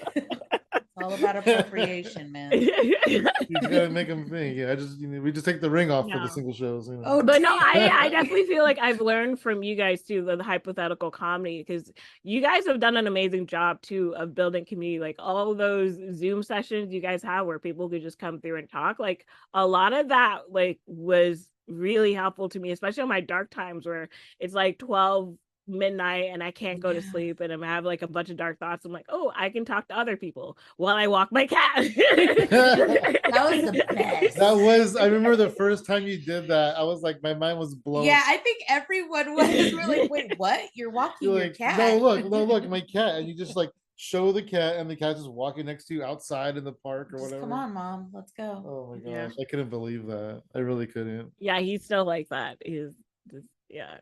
all about appropriation, man. You gotta make them think. Yeah, we just take the ring off for the single shows. Oh, but no, I definitely feel like I've learned from you guys too, the hypothetical comedy, because you guys have done an amazing job too of building community. Like all those Zoom sessions you guys have where people could just come through and talk. Like a lot of that like was really helpful to me, especially on my dark times where it's like 12 midnight and I can't go to sleep and I have like a bunch of dark thoughts. I'm like, oh, I can talk to other people while I walk my cat. That was the best. I remember the first time you did that, I was like, my mind was blown. Yeah, I think everyone was really, wait, what? You're walking your cat? No, look, my cat. And you just like show the cat and the cat's just walking next to you outside in the park or whatever. Come on, Mom, let's go. Oh my gosh, I couldn't believe that. I really couldn't. Yeah, he's still like that. He's just, yeah.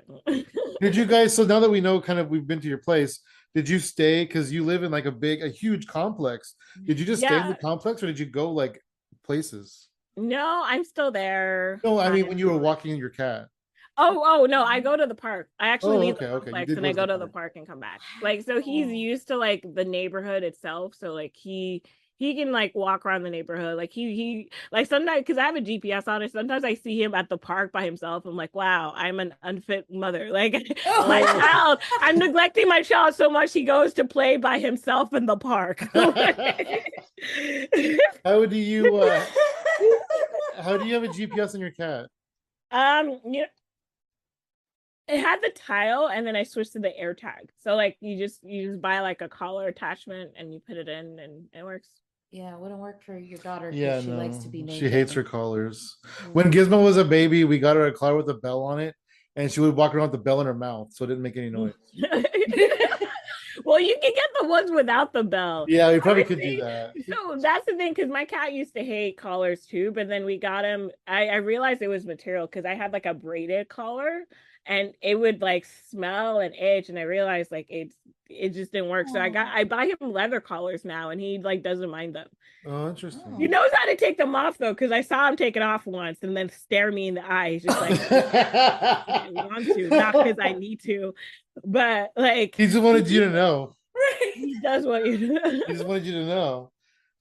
Did you guys, so now that we know kind of we've been to your place, did you stay, because you live in like a huge complex, did you just stay in the complex or did you go like places? No, I'm still there. No, I mean when you were walking your cat. Oh no, I go to the park. I actually leave the complex and I go to the park and come back. Like, so he's used to like the neighborhood itself. So like he can like walk around the neighborhood. Like he like sometimes, because I have a GPS on it, sometimes I see him at the park by himself. I'm like, wow, I'm an unfit mother. Like my child, I'm neglecting my child so much he goes to play by himself in the park. How do you have a GPS on your cat? It had the tile and then I switched to the AirTag. So like you just buy like a collar attachment and you put it in and it works. Yeah, it wouldn't work for your daughter. Yeah, she likes to be naked. She hates her collars. When Gizmo was a baby, we got her a collar with a bell on it, and she would walk around with the bell in her mouth, so it didn't make any noise. Well, you can get the ones without the bell. Yeah, we probably could do that. So that's the thing, because my cat used to hate collars too, but then we got him. I realized it was material because I had like a braided collar and it would like smell and itch, and I realized like it just didn't work. So I buy him leather collars now, and he like doesn't mind them. Oh, interesting. He knows how to take them off though, because I saw him take it off once and then stare me in the eye. He's just like, I want to, not because I need to, but like he just wanted you to know. He does want you to know. He just wanted you to know.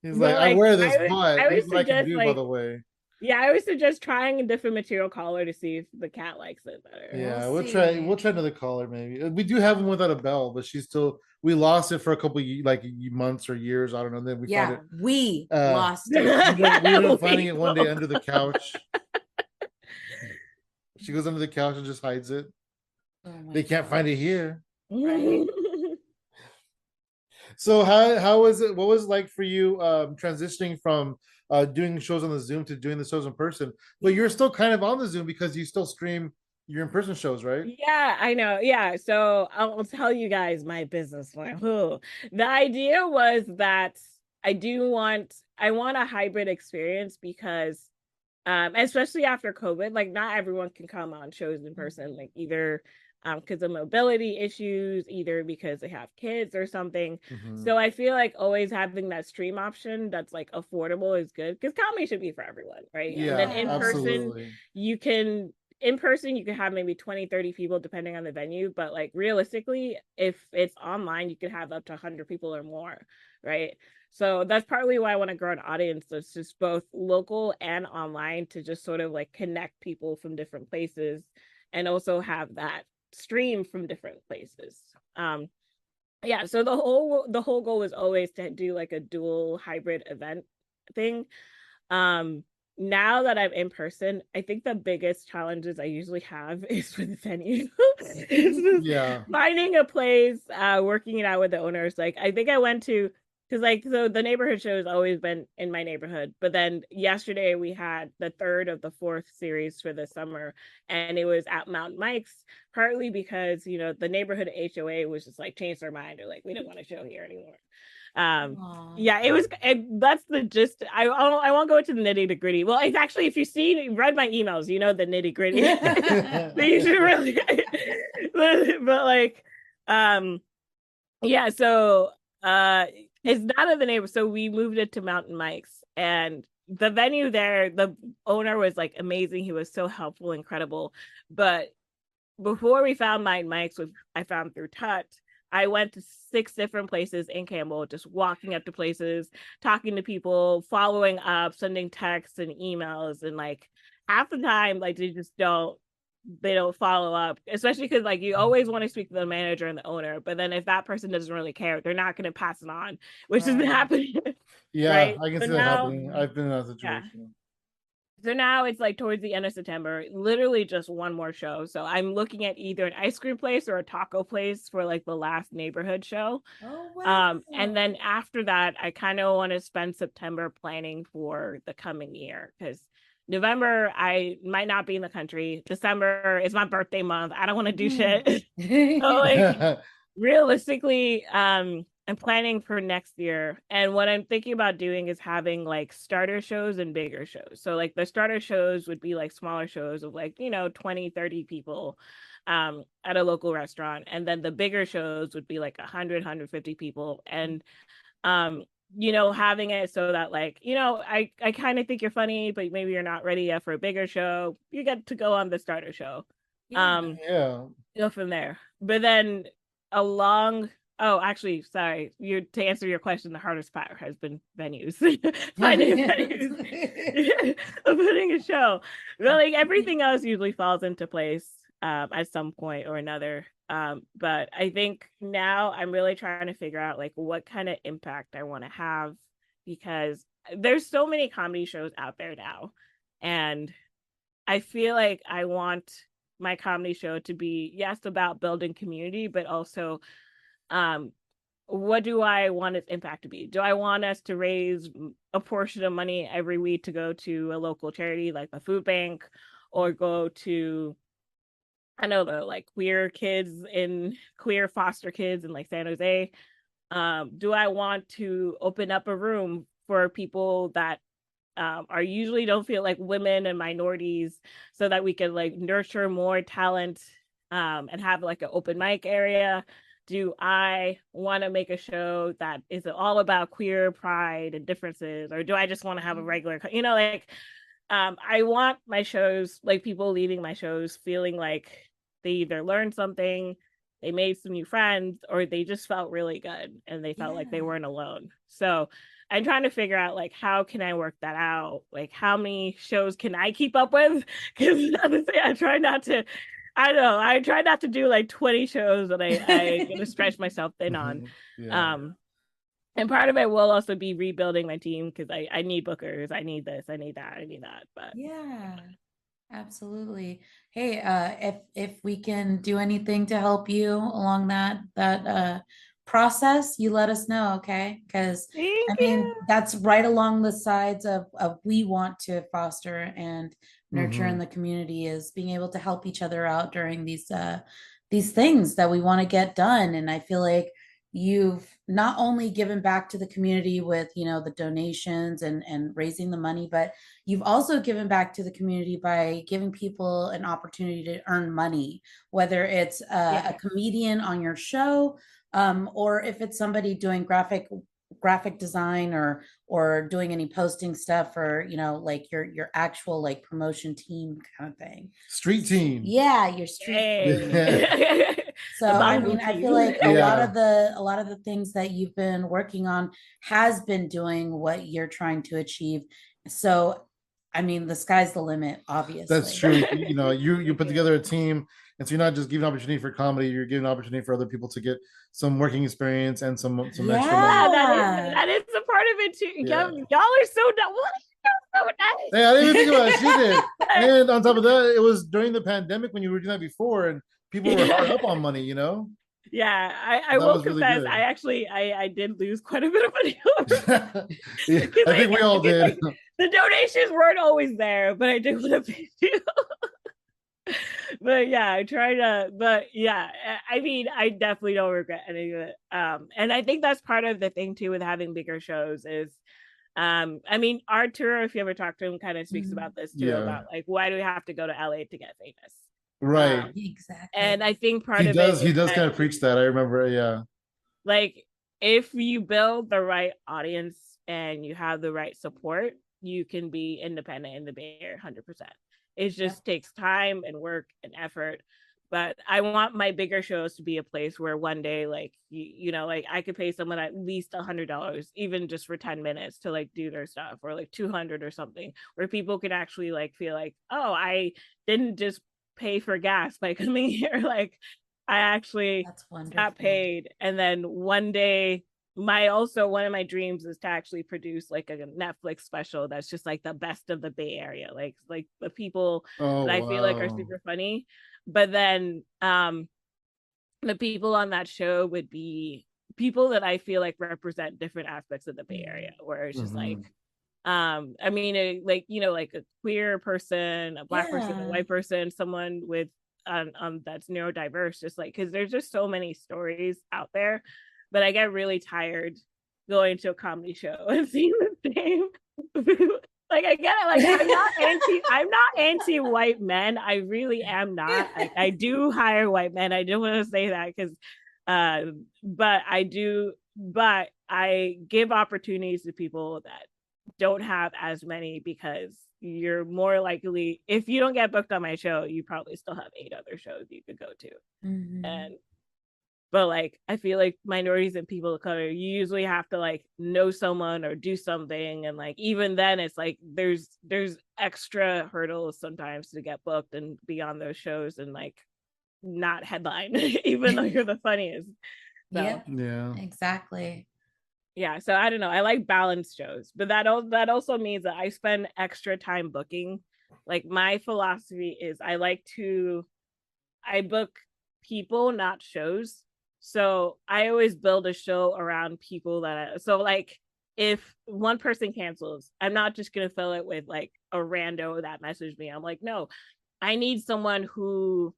He's like, I wear this, but this is what I can do, by the way. Yeah, I would suggest trying a different material collar to see if the cat likes it better. Yeah, we'll try another collar maybe. We do have one without a bell, but we lost it for a couple of months or years. I don't know. Then we found it. We lost it. We ended up finding it one day under the couch. She goes under the couch and just hides it. They can't find it here. Right. So how was it? What was it like for you transitioning from doing shows on the Zoom to doing the shows in person? But you're still kind of on the Zoom because you still stream your in-person shows, right? Yeah, I know. Yeah. So I'll tell you guys my business plan. The idea was that I want a hybrid experience because especially after COVID, like not everyone can come on shows in person, like either because of mobility issues, either because they have kids or something. So I feel like always having that stream option that's like affordable is good, because comedy should be for everyone, right? Yeah, and then in absolutely. person you can have maybe 20-30 people depending on the venue, but like realistically, if it's online, you could have up to 100 people or more, right? So that's partly why I want to grow an audience that's just both local and online, to just sort of like connect people from different places and also have that stream from different places. Yeah, so the whole goal was always to do like a dual hybrid event thing. now that I'm in person, I think the biggest challenges I usually have is with venue. Finding a place, working it out with the owners. Like I think I went to, because like so the neighborhood show has always been in my neighborhood, but then yesterday we had the third of the fourth series for the summer, and it was at Mountain Mike's, partly because the neighborhood HOA was just like changed their mind, or like we don't want to show here anymore. Yeah, that's the gist. I won't go into the nitty gritty. Well, it's actually, if you read my emails, the nitty gritty. But you should really but like yeah, so it's not in the neighborhood, so we moved it to Mountain Mike's, and the venue there, the owner was like amazing. He was so helpful, incredible. But before we found Mountain Mike's, which I found through Tut, I went to 6 different places in Campbell, just walking up to places, talking to people, following up, sending texts and emails, and like half the time, like they don't follow up, especially because like you always want to speak to the manager and the owner, but then if that person doesn't really care, they're not going to pass it on, which has been happening. Yeah, right? I can see that happening. I've been in that situation. Yeah. So now it's like towards the end of September, literally just one more show. So I'm looking at either an ice cream place or a taco place for like the last neighborhood show. Oh, wow. And then after that, I kind of want to spend September planning for the coming year, because November I might not be in the country. December is my birthday month. I don't want to do shit. So like realistically, I'm planning for next year, and what I'm thinking about doing is having like starter shows and bigger shows. So like the starter shows would be like smaller shows of like 20, 30 people at a local restaurant, and then the bigger shows would be like 100, 150 people, and having it so that like I kind of think you're funny, but maybe you're not ready yet for a bigger show. You get to go on the starter show. Go from there. But then actually, sorry. To answer your question, the hardest part has been venues. Finding venues, putting a show. But like everything else usually falls into place at some point or another. But I think now I'm really trying to figure out like what kind of impact I want to have, because there's so many comedy shows out there now, and I feel like I want my comedy show to be, yes, about building community, but also what do I want its impact to be? Do I want us to raise a portion of money every week to go to a local charity like the food bank, or go to, I know, the like queer foster kids in like San Jose? Do I want to open up a room for people that are usually don't feel like women and minorities, so that we can like nurture more talent and have like an open mic area? Do I want to make a show that is all about queer pride and differences, or do I just want to have a regular, I want my shows, like people leaving my shows feeling like they either learned something, they made some new friends, or they just felt really good and they felt like they weren't alone. So I'm trying to figure out like how can I work that out? Like how many shows can I keep up with? Because honestly, I try not to do like 20 shows that I gonna stretch myself thin on. And part of it will also be rebuilding my team, because I need bookers, I need this, I need that. But yeah, absolutely. Hey, if we can do anything to help you along that process, you let us know, okay? Because I mean that's right along the sides of we want to foster and nurture in the community, is being able to help each other out during these things that we want to get done. And I feel like you've not only given back to the community with the donations and raising the money, but you've also given back to the community by giving people an opportunity to earn money, whether it's a comedian on your show, or if it's somebody doing graphic design or doing any posting stuff, or like your actual like promotion team kind of thing. Street team. Yeah, your street team. So I mean, I feel like a lot of the things that you've been working on has been doing what you're trying to achieve. So I mean, the sky's the limit, obviously. That's true. You put together a team, and so you're not just giving opportunity for comedy, you're giving opportunity for other people to get some working experience and some extra money. That is a part of it too. Y'all are so dumb. So Hey, I didn't even think about it. She did. And on top of that, it was during the pandemic when you were doing that before, and people were hard up on money, you know? Yeah, I will confess, really I actually I did lose quite a bit of money over yeah, I think we all did. Like, the donations weren't always there, but I did want to pay you. But yeah, I try to, but yeah, I mean, I definitely don't regret any of it. And I think that's part of the thing too with having bigger shows is I mean, Arturo, if you ever talk to him, kind of speaks about this too, about like why do we have to go to LA to get famous? Right. Exactly. And I think part of it he does kind of preach that. I remember, yeah. Like if you build the right audience and you have the right support, you can be independent in the Bay Area 100%. It just takes time and work and effort. But I want my bigger shows to be a place where one day, like, you know, like I could pay someone at least $100, even just for 10 minutes to like do their stuff, or like 200 or something, where people can actually like feel like, oh, I didn't just pay for gas by coming here. Like I actually got paid. And then one day, one of my dreams is to actually produce like a Netflix special that's just like the best of the Bay Area, like the people that I feel like are super funny. But then the people on that show would be people that I feel like represent different aspects of the Bay Area, where it's just like I mean, like, you know, like a queer person, a Black person, a white person, someone with that's neurodiverse, just like, because there's just so many stories out there. But I get really tired going to a comedy show and seeing the same. Like I get it. Like I'm not anti white men. I really am not. I do hire white men. I do want to say that because, but I give opportunities to people that don't have as many, because you're more likely, if you don't get booked on my show, you probably still have 8 other shows you could go to. And but like I feel like minorities and people of color, you usually have to like know someone or do something, and like even then it's like there's extra hurdles sometimes to get booked and be on those shows and like not headline even though you're the funniest. So, yeah, exactly. Yeah, so I don't know, I like balanced shows, but that also means that I spend extra time booking. Like my philosophy is I book people, not shows. So I always build a show around people so like if one person cancels, I'm not just gonna fill it with like a rando that messaged me. I'm like, no, I need someone who,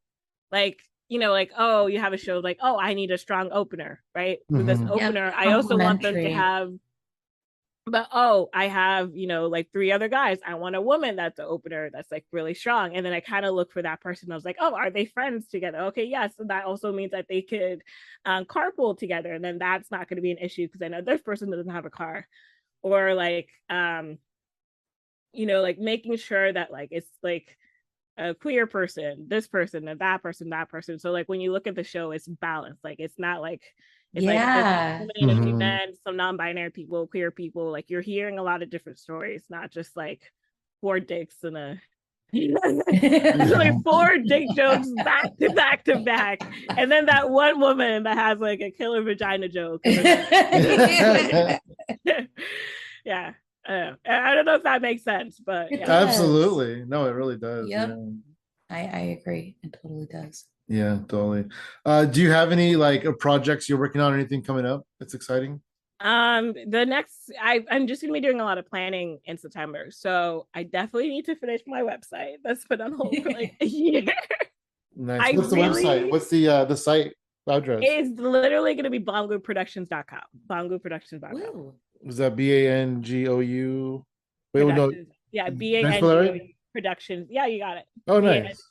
like, you know, like, oh, you have a show, like, oh, I need a strong opener, right? With this opener, I also want them to have, but oh, I have, you know, like 3 other guys. I want a woman that's the opener that's like really strong. And then I kind of look for that person. I was like, oh, are they friends together? Okay, yes. So that also means that they could carpool together. And then that's not going to be an issue because I know this person doesn't have a car. Or like, you know, like making sure that like it's like a queer person, this person, and that person, that person. So like when you look at the show, it's balanced. Like it's not like it's like a few men, some non-binary people, queer people. Like you're hearing a lot of different stories, not just like 4 dicks and a like 4 dick jokes back to back to back, and then that one woman that has like a killer vagina joke. Yeah. I don't know if that makes sense, but absolutely, no, it really does. Yep. I agree, it totally does. Yeah, totally. Do you have any like projects you're working on or anything coming up that's exciting? The next, I'm just gonna be doing a lot of planning in September, so I definitely need to finish my website that's been on hold for like a year. Nice. What's the website? What's the site address? It's literally gonna be BangouProductions.com. BangouProductions.com. Was that BANGOU? Wait, no. Yeah, BANGOU Productions. Yeah, you got it. Oh, nice.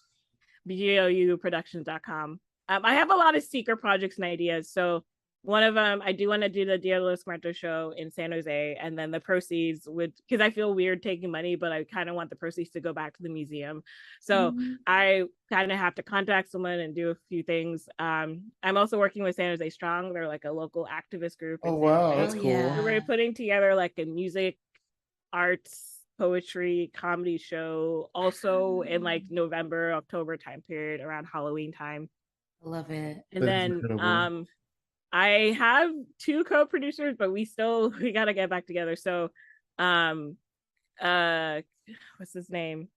BGOUProductions.com. I have a lot of secret projects and ideas. So one of them, I do want to do the Dia de los Muertos show in San Jose, and then the proceeds would, because I feel weird taking money, but I kind of want the proceeds to go back to the museum. So I kind of have to contact someone and do a few things. I'm also working with San Jose Strong. They're like a local activist group. Oh wow, that's cool. So we're putting together like a music, arts, poetry, comedy show also in like November, October time period around Halloween time. I love it. And then I have 2 co-producers, but we gotta get back together. So what's his name?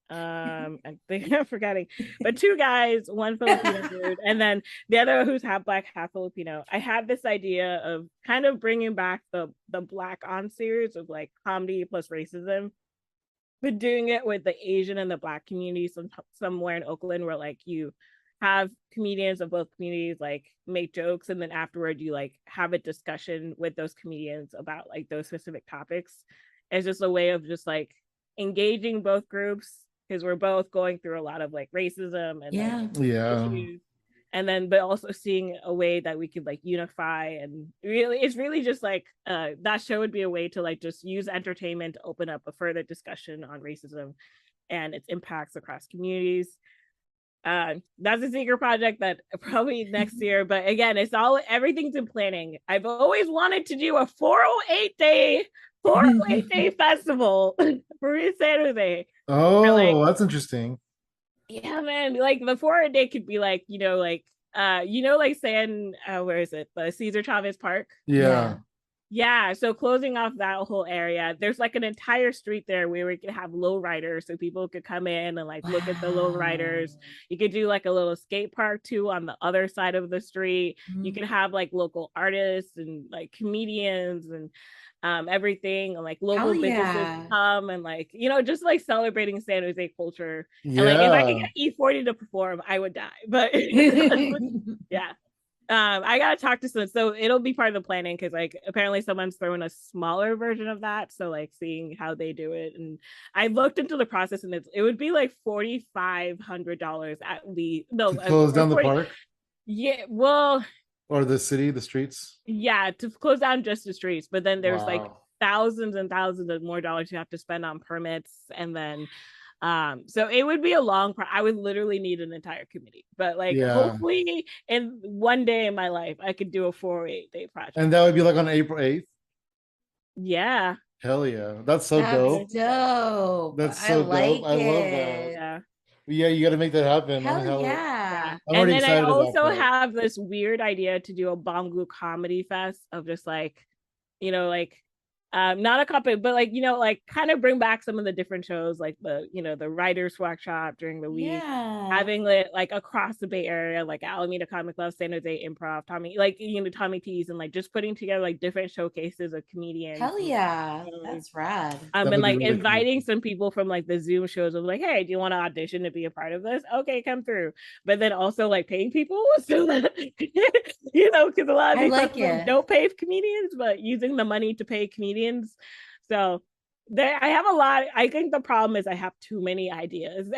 I think I'm forgetting, but two guys, one Filipino dude, and then the other who's half black, half Filipino. I had this idea of kind of bringing back the Black on series of like comedy plus racism, but doing it with the Asian and the Black community somewhere in Oakland, where like you have comedians of both communities like make jokes, and then afterward you like have a discussion with those comedians about like those specific topics. It's just a way of just like engaging both groups, because we're both going through a lot of like racism and issues, and then but also seeing a way that we could like unify. And really it's really just like that show would be a way to like just use entertainment to open up a further discussion on racism and its impacts across communities. That's a secret project that probably next year, but again, everything's in planning. I've always wanted to do a 408 day festival for San Jose. Oh, like, that's interesting. Yeah, man. Like the 408 day could be like, like like saying where is it? The Cesar Chavez Park. Yeah, so closing off that whole area, there's like an entire street there where we could have lowriders, so people could come in and like look at the lowriders. You could do like a little skate park too on the other side of the street. You could have like local artists and like comedians and everything, and like local businesses come and like just like celebrating San Jose culture. And like if I could get E40 to perform, I would die. But yeah. I gotta talk to someone, so it'll be part of the planning, because like apparently someone's throwing a smaller version of that, so like seeing how they do it. And I looked into the process, and it would be like $4,500 at least. No, to close down the park. Yeah, well, or the streets. Yeah, to close down just the streets, but then there's like thousands and thousands of more dollars you have to spend on permits, and then so it would be a long I would literally need an entire committee, but like hopefully in one day in my life I could do a 408 day project. And that would be like on April 8th. Yeah. Hell yeah. That's so dope. That's so dope. I love that. Yeah, you got to make that happen. Hell yeah. And then I also have this weird idea to do a Bangou comedy fest of just like, like not a company, but like like kind of bring back some of the different shows, like the the writers workshop during the week, having it like across the Bay Area, like Alameda Comic Club, San Jose Improv, Tommy T's, and like just putting together like different showcases of comedians. Hell yeah, that's rad. And like really inviting some people from like the Zoom shows of like, hey, do you want to audition to be a part of this? Okay, come through. But then also like paying people, so that because a lot of these don't pay comedians, but using the money to pay comedians. So I have a lot. I think the problem is I have too many ideas.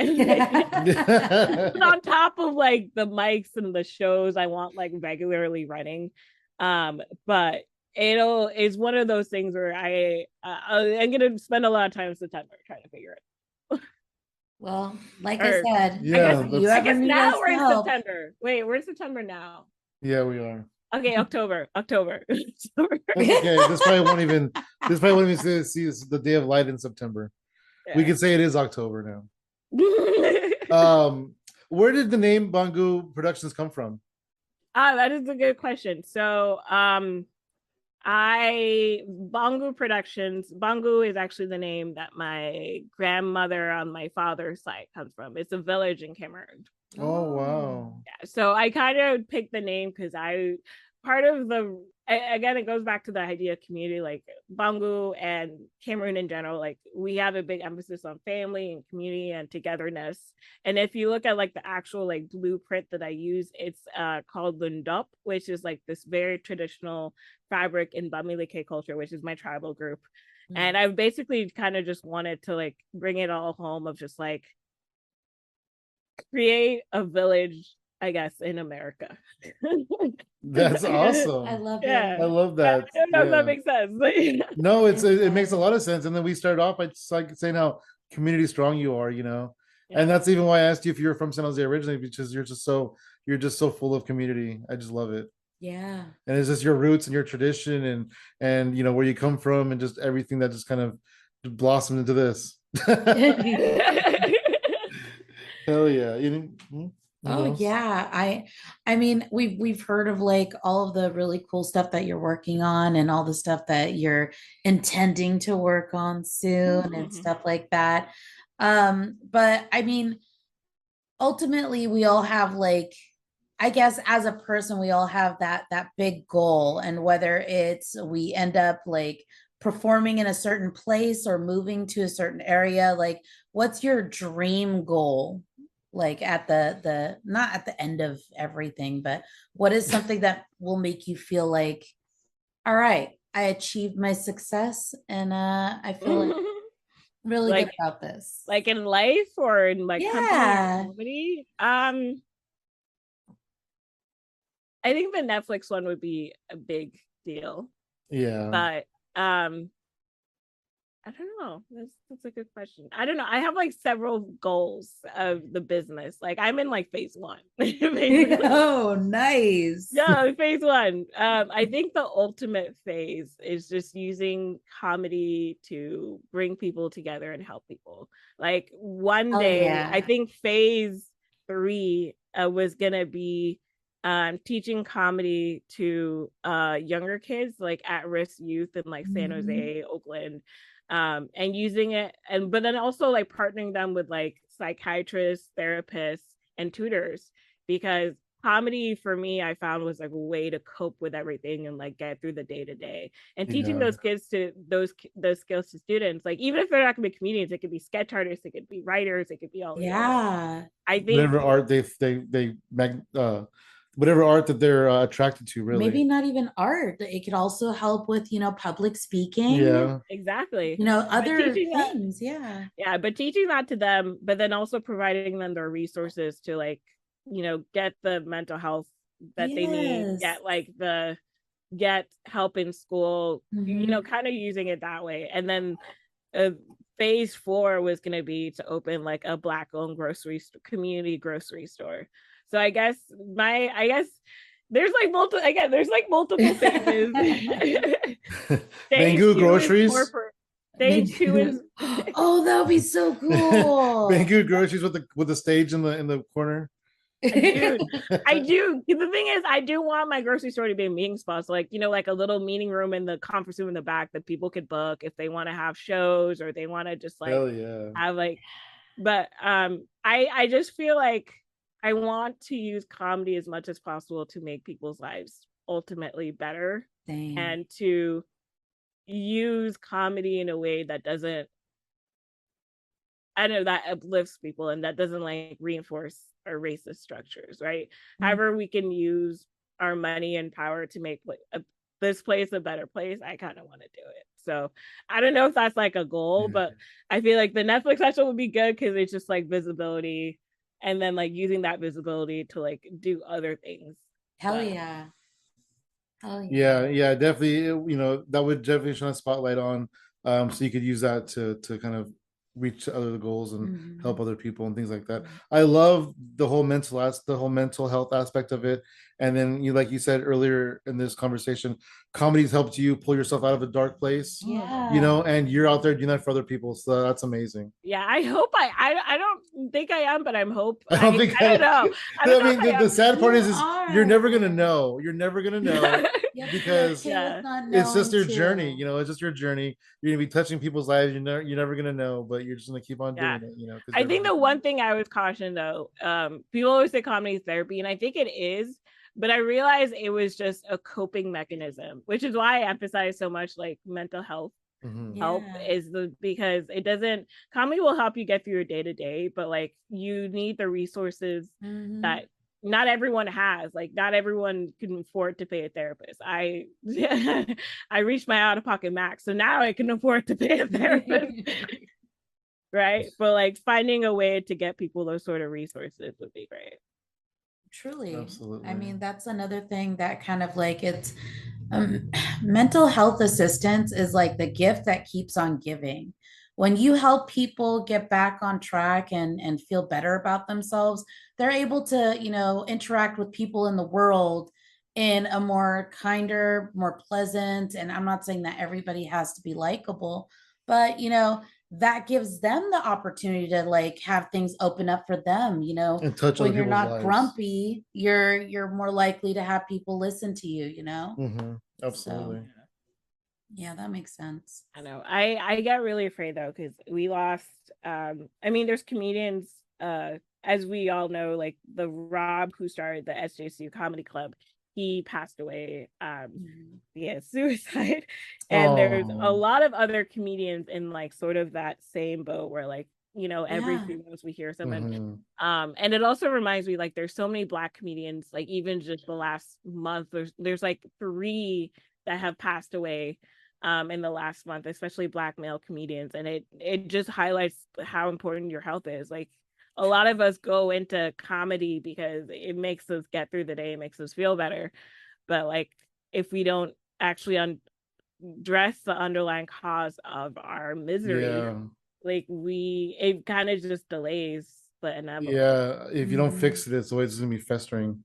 On top of like the mics and the shows I want like regularly running. But it's one of those things where I'm gonna spend a lot of time in September trying to figure it. Well, like I said, I guess now we're in September. Wait, we're in September now. Yeah, we are. Okay, October. Okay, this probably won't even see the day of light in September. Yeah. We can say it is October now. Where did the name Bangou Productions come from? That is a good question. So Bangou Productions, Bangou is actually the name that my grandmother on my father's side comes from. It's a village in Cameroon. Oh wow. Yeah, so I kind of picked the name because it goes back to the idea of community, like Bangou and Cameroon in general, like we have a big emphasis on family and community and togetherness. And if you look at like the actual like blueprint that I use, it's called Lundop, which is like this very traditional fabric in Bamileke culture, which is my tribal group. Mm-hmm. And I basically kind of just wanted to like bring it all home of just like create a village, I guess, in America. That's awesome. I love it. I love that. I don't know if that makes sense. No, it makes a lot of sense. And then we started off by just like saying how community strong you are, and that's even why I asked you if you were from San Jose originally, because you're just so full of community. I just love it. Yeah. And it's just your roots and your tradition and where you come from and just everything that just kind of blossomed into this. Hell yeah. Oh yeah. I mean, we've heard of like all of the really cool stuff that you're working on and all the stuff that you're intending to work on soon and stuff like that. But I mean, ultimately we all have like, I guess as a person we all have that big goal, and whether it's we end up like performing in a certain place or moving to a certain area, like what's your dream goal, like at the not at the end of everything, but what is something that will make you feel like, all right, I achieved my success and I feel like really like, good about this, like in life or in like company or comedy? I think the Netflix one would be a big deal. Yeah. But I don't know. That's a good question. I don't know. I have like several goals of the business. Like I'm in like phase one. Oh, nice. Yeah, phase one. I think the ultimate phase is just using comedy to bring people together and help people. Like one day, I think phase 3 was gonna be teaching comedy to younger kids, like at-risk youth in like San Jose, Oakland, and using it, and but then also like partnering them with like psychiatrists, therapists, and tutors, because comedy for me I found was like a way to cope with everything and like get through the day to day, and teaching those kids to those skills to students, like even if they're not gonna be comedians, it could be sketch artists, it could be writers, it could be all I think whatever art whatever art that they're attracted to, really. Maybe not even art. It could also help with, public speaking. Yeah, exactly. Other things. Yeah, but teaching that to them, but then also providing them the resources to like, get the mental health that they need, get help in school, kind of using it that way. And then phase 4 was going to be to open like a Black-owned community grocery store. So I guess there's like multiple phases. Bangou Groceries. Stage 2 is oh, that would be so cool. Bangou Groceries with the stage in the corner. Dude, I do. The thing is, I do want my grocery store to be a meeting spot. So like, like a little meeting room in the conference room in the back that people could book if they want to have shows or they want to just like have like, but I just feel like I want to use comedy as much as possible to make people's lives ultimately better. Dang. And to use comedy in a way that doesn't, I know, that uplifts people and that doesn't like reinforce our racist structures, right? However we can use our money and power to make this place a better place, I kind of want to do it. So I don't know if that's like a goal, but I feel like the Netflix special would be good because it's just like visibility, and then like using that visibility to like do other things. Hell yeah. Yeah, definitely. That would definitely shine a spotlight on, so you could use that to kind of reach other goals and help other people and things like that. I love the whole mental health aspect of it. And then like you said earlier in this conversation, comedy's helped you pull yourself out of a dark place. And you're out there doing that for other people. So that's amazing. Yeah, I hope I don't think I am, but I'm hope. I don't know. The sad part is you're never gonna know. You're never gonna know. Because it's just your journey, it's just your journey. You're gonna be touching people's lives. You're never gonna know, but you're just gonna keep on doing it. I think the one thing I would caution though, people always say comedy is therapy, and I think it is, but I realized it was just a coping mechanism, which is why I emphasize so much like mental health help because comedy will help you get through your day to day, but like you need the resources that not everyone has. Like not everyone can afford to pay a therapist. I reached my out-of-pocket max, so now I can afford to pay a therapist. Right, but like finding a way to get people those sort of resources would be great. Truly. Absolutely. I mean, that's another thing that kind of like it's mental health assistance is like the gift that keeps on giving. When you help people get back on track and feel better about themselves, they're able to, interact with people in the world in a more kinder, more pleasant. And I'm not saying that everybody has to be likable, but that gives them the opportunity to like have things open up for them, you know. And touch when other you're people's not lives. grumpy, you're more likely to have people listen to you, you know. Absolutely. So, yeah, that makes sense. I know. I get really afraid though, because we lost I mean, there's comedians, as we all know, like the Rob who started the SJCU Comedy Club, he passed away via suicide. And there's a lot of other comedians in like sort of that same boat where like, you know, every few months we hear someone. And it also reminds me, like, there's so many Black comedians, like even just the last month, there's like 3 that have passed away in the last month, especially Black male comedians. And it just highlights how important your health is. Like, a lot of us go into comedy because it makes us get through the day, it makes us feel better. But like, if we don't actually address the underlying cause of our misery, like it kind of just delays the inevitable. If you don't fix it, it's always gonna be festering.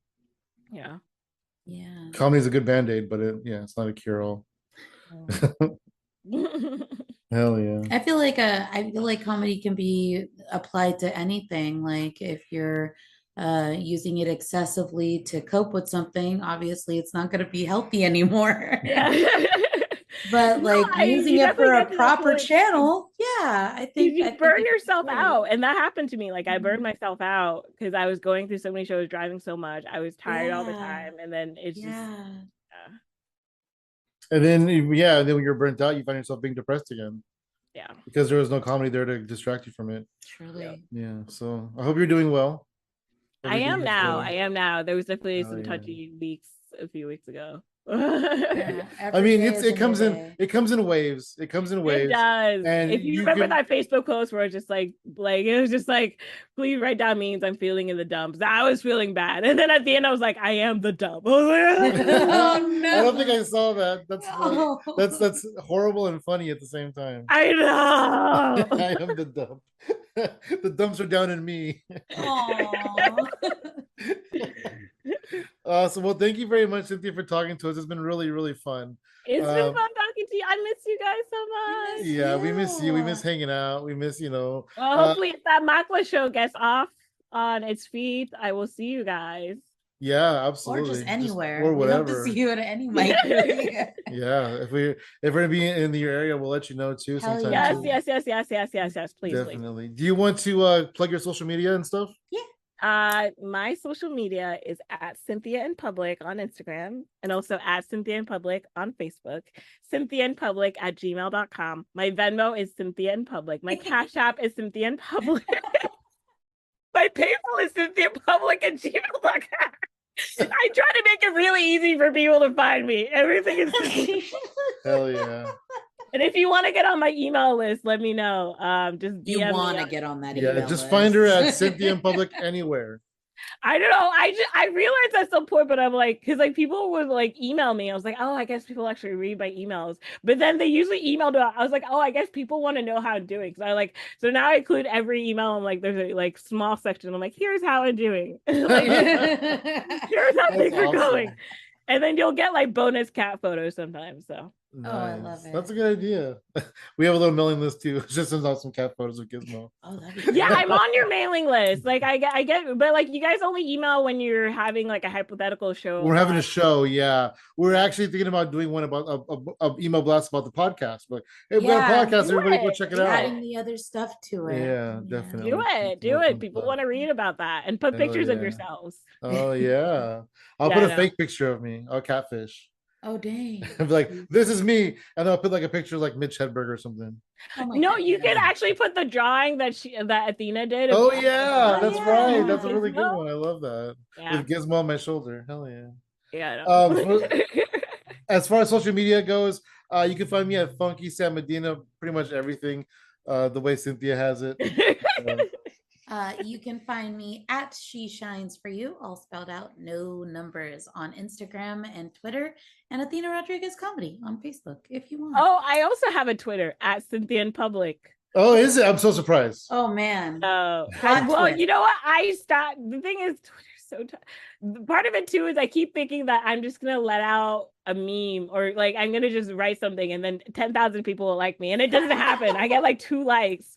Yeah. Comedy's a good band-aid, but it's not a cure-all. Hell yeah. I feel like comedy can be applied to anything. Like if you're using it excessively to cope with something, obviously it's not going to be healthy anymore. But like using it for a proper channel, I think you burn yourself out. And that happened to me. Like I burned myself out because I was going through so many shows, driving so much. I was tired all the time. And then it's just and then when you're burnt out, you find yourself being depressed again. Yeah. Because there was no comedy there to distract you from it. Truly. Yeah. So I hope you're doing well. I am now. There was definitely some touchy weeks a few weeks ago. I mean, it comes in waves. It does. And if you remember that Facebook post where it's just like it was just like, please write down means I'm feeling in the dumps. I was feeling bad, and then at the end I was like, I am the dump. Oh no! I don't think I saw that. That's horrible and funny at the same time. I know. I am the dump. The dumps are down in me. Awesome. Well, thank you very much, Cynthia, for talking to us. It's been really, really fun. It's been fun talking to you. I miss you guys so much. Yeah, we miss you. We miss hanging out. We miss, Well, hopefully, if that Makla show gets off on its feet, I will see you guys. Yeah, absolutely. Or just anywhere. Or whatever. We hope to see you at any mic. If we're gonna be in your area, we'll let you know too. Sometime. Yes. Please. Definitely. Do you want to plug your social media and stuff? Yeah. My social media is at Cynthia In Public on Instagram, and also at Cynthia In Public on Facebook. Cynthia In Public at gmail.com. My Venmo is Cynthia In Public. My Cash App is Cynthia In Public. My PayPal is Cynthia In Public at gmail.com. I try to make it really easy for people to find me. Everything is hell yeah. And if you want to get on my email list, let me know. Just DM you want to get on that email list. Just find her at Cynthia In Public anywhere. I don't know. I realized at some point, but I'm like, because like people would like email me. I was like, oh, I guess people actually read my emails. But then they usually emailed. I was like, oh, I guess people want to know how I'm doing. So now I include every email. I'm like, there's a like small section. I'm like, here's how I'm doing. Like, here's how things are going. And then you'll get like bonus cat photos sometimes. So. Nice. Oh, I love it. That's a good idea. We have a little mailing list too. Just sends out some cat photos of Gizmo. Oh, that'd be yeah, I'm on your mailing list. Like I get, but like you guys only email when you're having like a hypothetical show. We're having a show, yeah. We're actually thinking about doing one about a email blast about the podcast. But hey, we got a podcast. Everybody go check it out. Adding the other stuff to it. Yeah, definitely. Do it. People want to read about that and put pictures of yourselves. Oh yeah, I'll put a fake picture of me. I'll catfish. Oh dang! I'd be like, this is me, and I'll put like a picture of like Mitch Hedberg or something. Oh no, you could actually put the drawing that Athena did. Oh yeah, that's right. That's a really good one. I love that. With Gizmo on my shoulder. Hell yeah. Yeah. As far as social media goes, you can find me at Funky Sam Medina. Pretty much everything, the way Cynthia has it. You can find me at She Shines For You, all spelled out, no numbers, on Instagram and Twitter, and Athena Rodriguez Comedy on Facebook, if you want. Oh, I also have a Twitter at Cynthia In Public. Oh, is it? I'm so surprised. Oh man. Well, you know what? I stopped. The thing is, Twitter's so part of it too is I keep thinking that I'm just gonna let out a meme or like I'm gonna just write something and then 10,000 people will like me, and it doesn't happen. I get like 2 likes,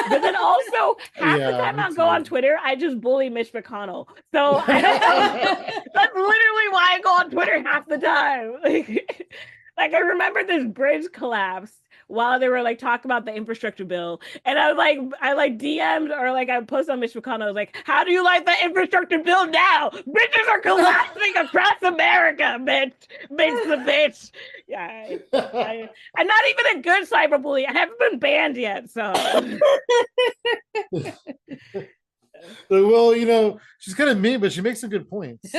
but then also half the time I'll go on Twitter, I just bully Mitch McConnell. So I don't know. That's literally why I go on Twitter half the time. Like I remember this bridge collapsed while they were like talking about the infrastructure bill, and I DM'd or like I posted on Mitch McConnell. I was like, "How do you like the infrastructure bill now? Bridges are collapsing across America, bitch, bitch." Yeah, I'm not even a good cyberbully. I haven't been banned yet, so. Well, you know, she's kind of mean, but she makes some good points.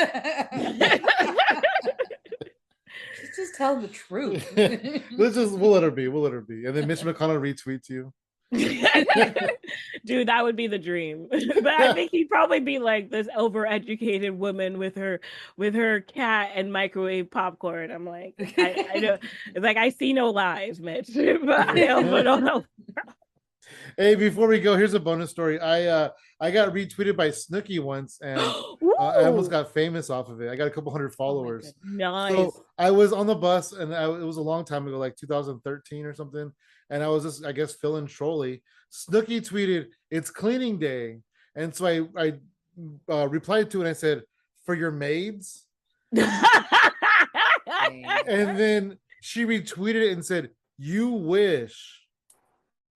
Just tell the truth. We'll let her be. And then Mitch McConnell retweets you. Dude, that would be the dream. But I think he'd probably be like this overeducated woman with her cat and microwave popcorn. I'm like, I know. It's like I see no lies, Mitch. But I also don't know. Hey, before we go, here's a bonus story. I got retweeted by Snooki once, and I almost got famous off of it. I got a couple hundred followers. Nice. So I was on the bus, and it was a long time ago, like 2013 or something. And I was just, I guess, filling trolley. Snooki tweeted, "It's cleaning day," and so I replied to it. And I said, "For your maids." And then she retweeted it and said, "You wish."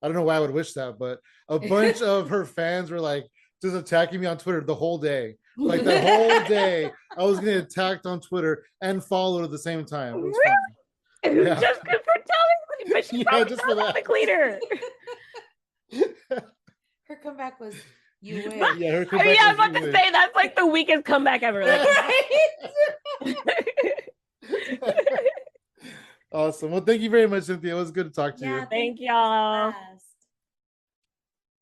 I don't know why I would wish that, but a bunch of her fans were like just attacking me on Twitter the whole day. Like the whole day, I was getting attacked on Twitter and followed at the same time. It was really? Yeah. Just good for telling me, but she just for that. The cleaner. Her comeback was, "You win." Yeah, her comeback I was about to say that's like the weakest comeback ever. Like, Awesome. Well, thank you very much, Cynthia. It was good to talk to you. Thank y'all.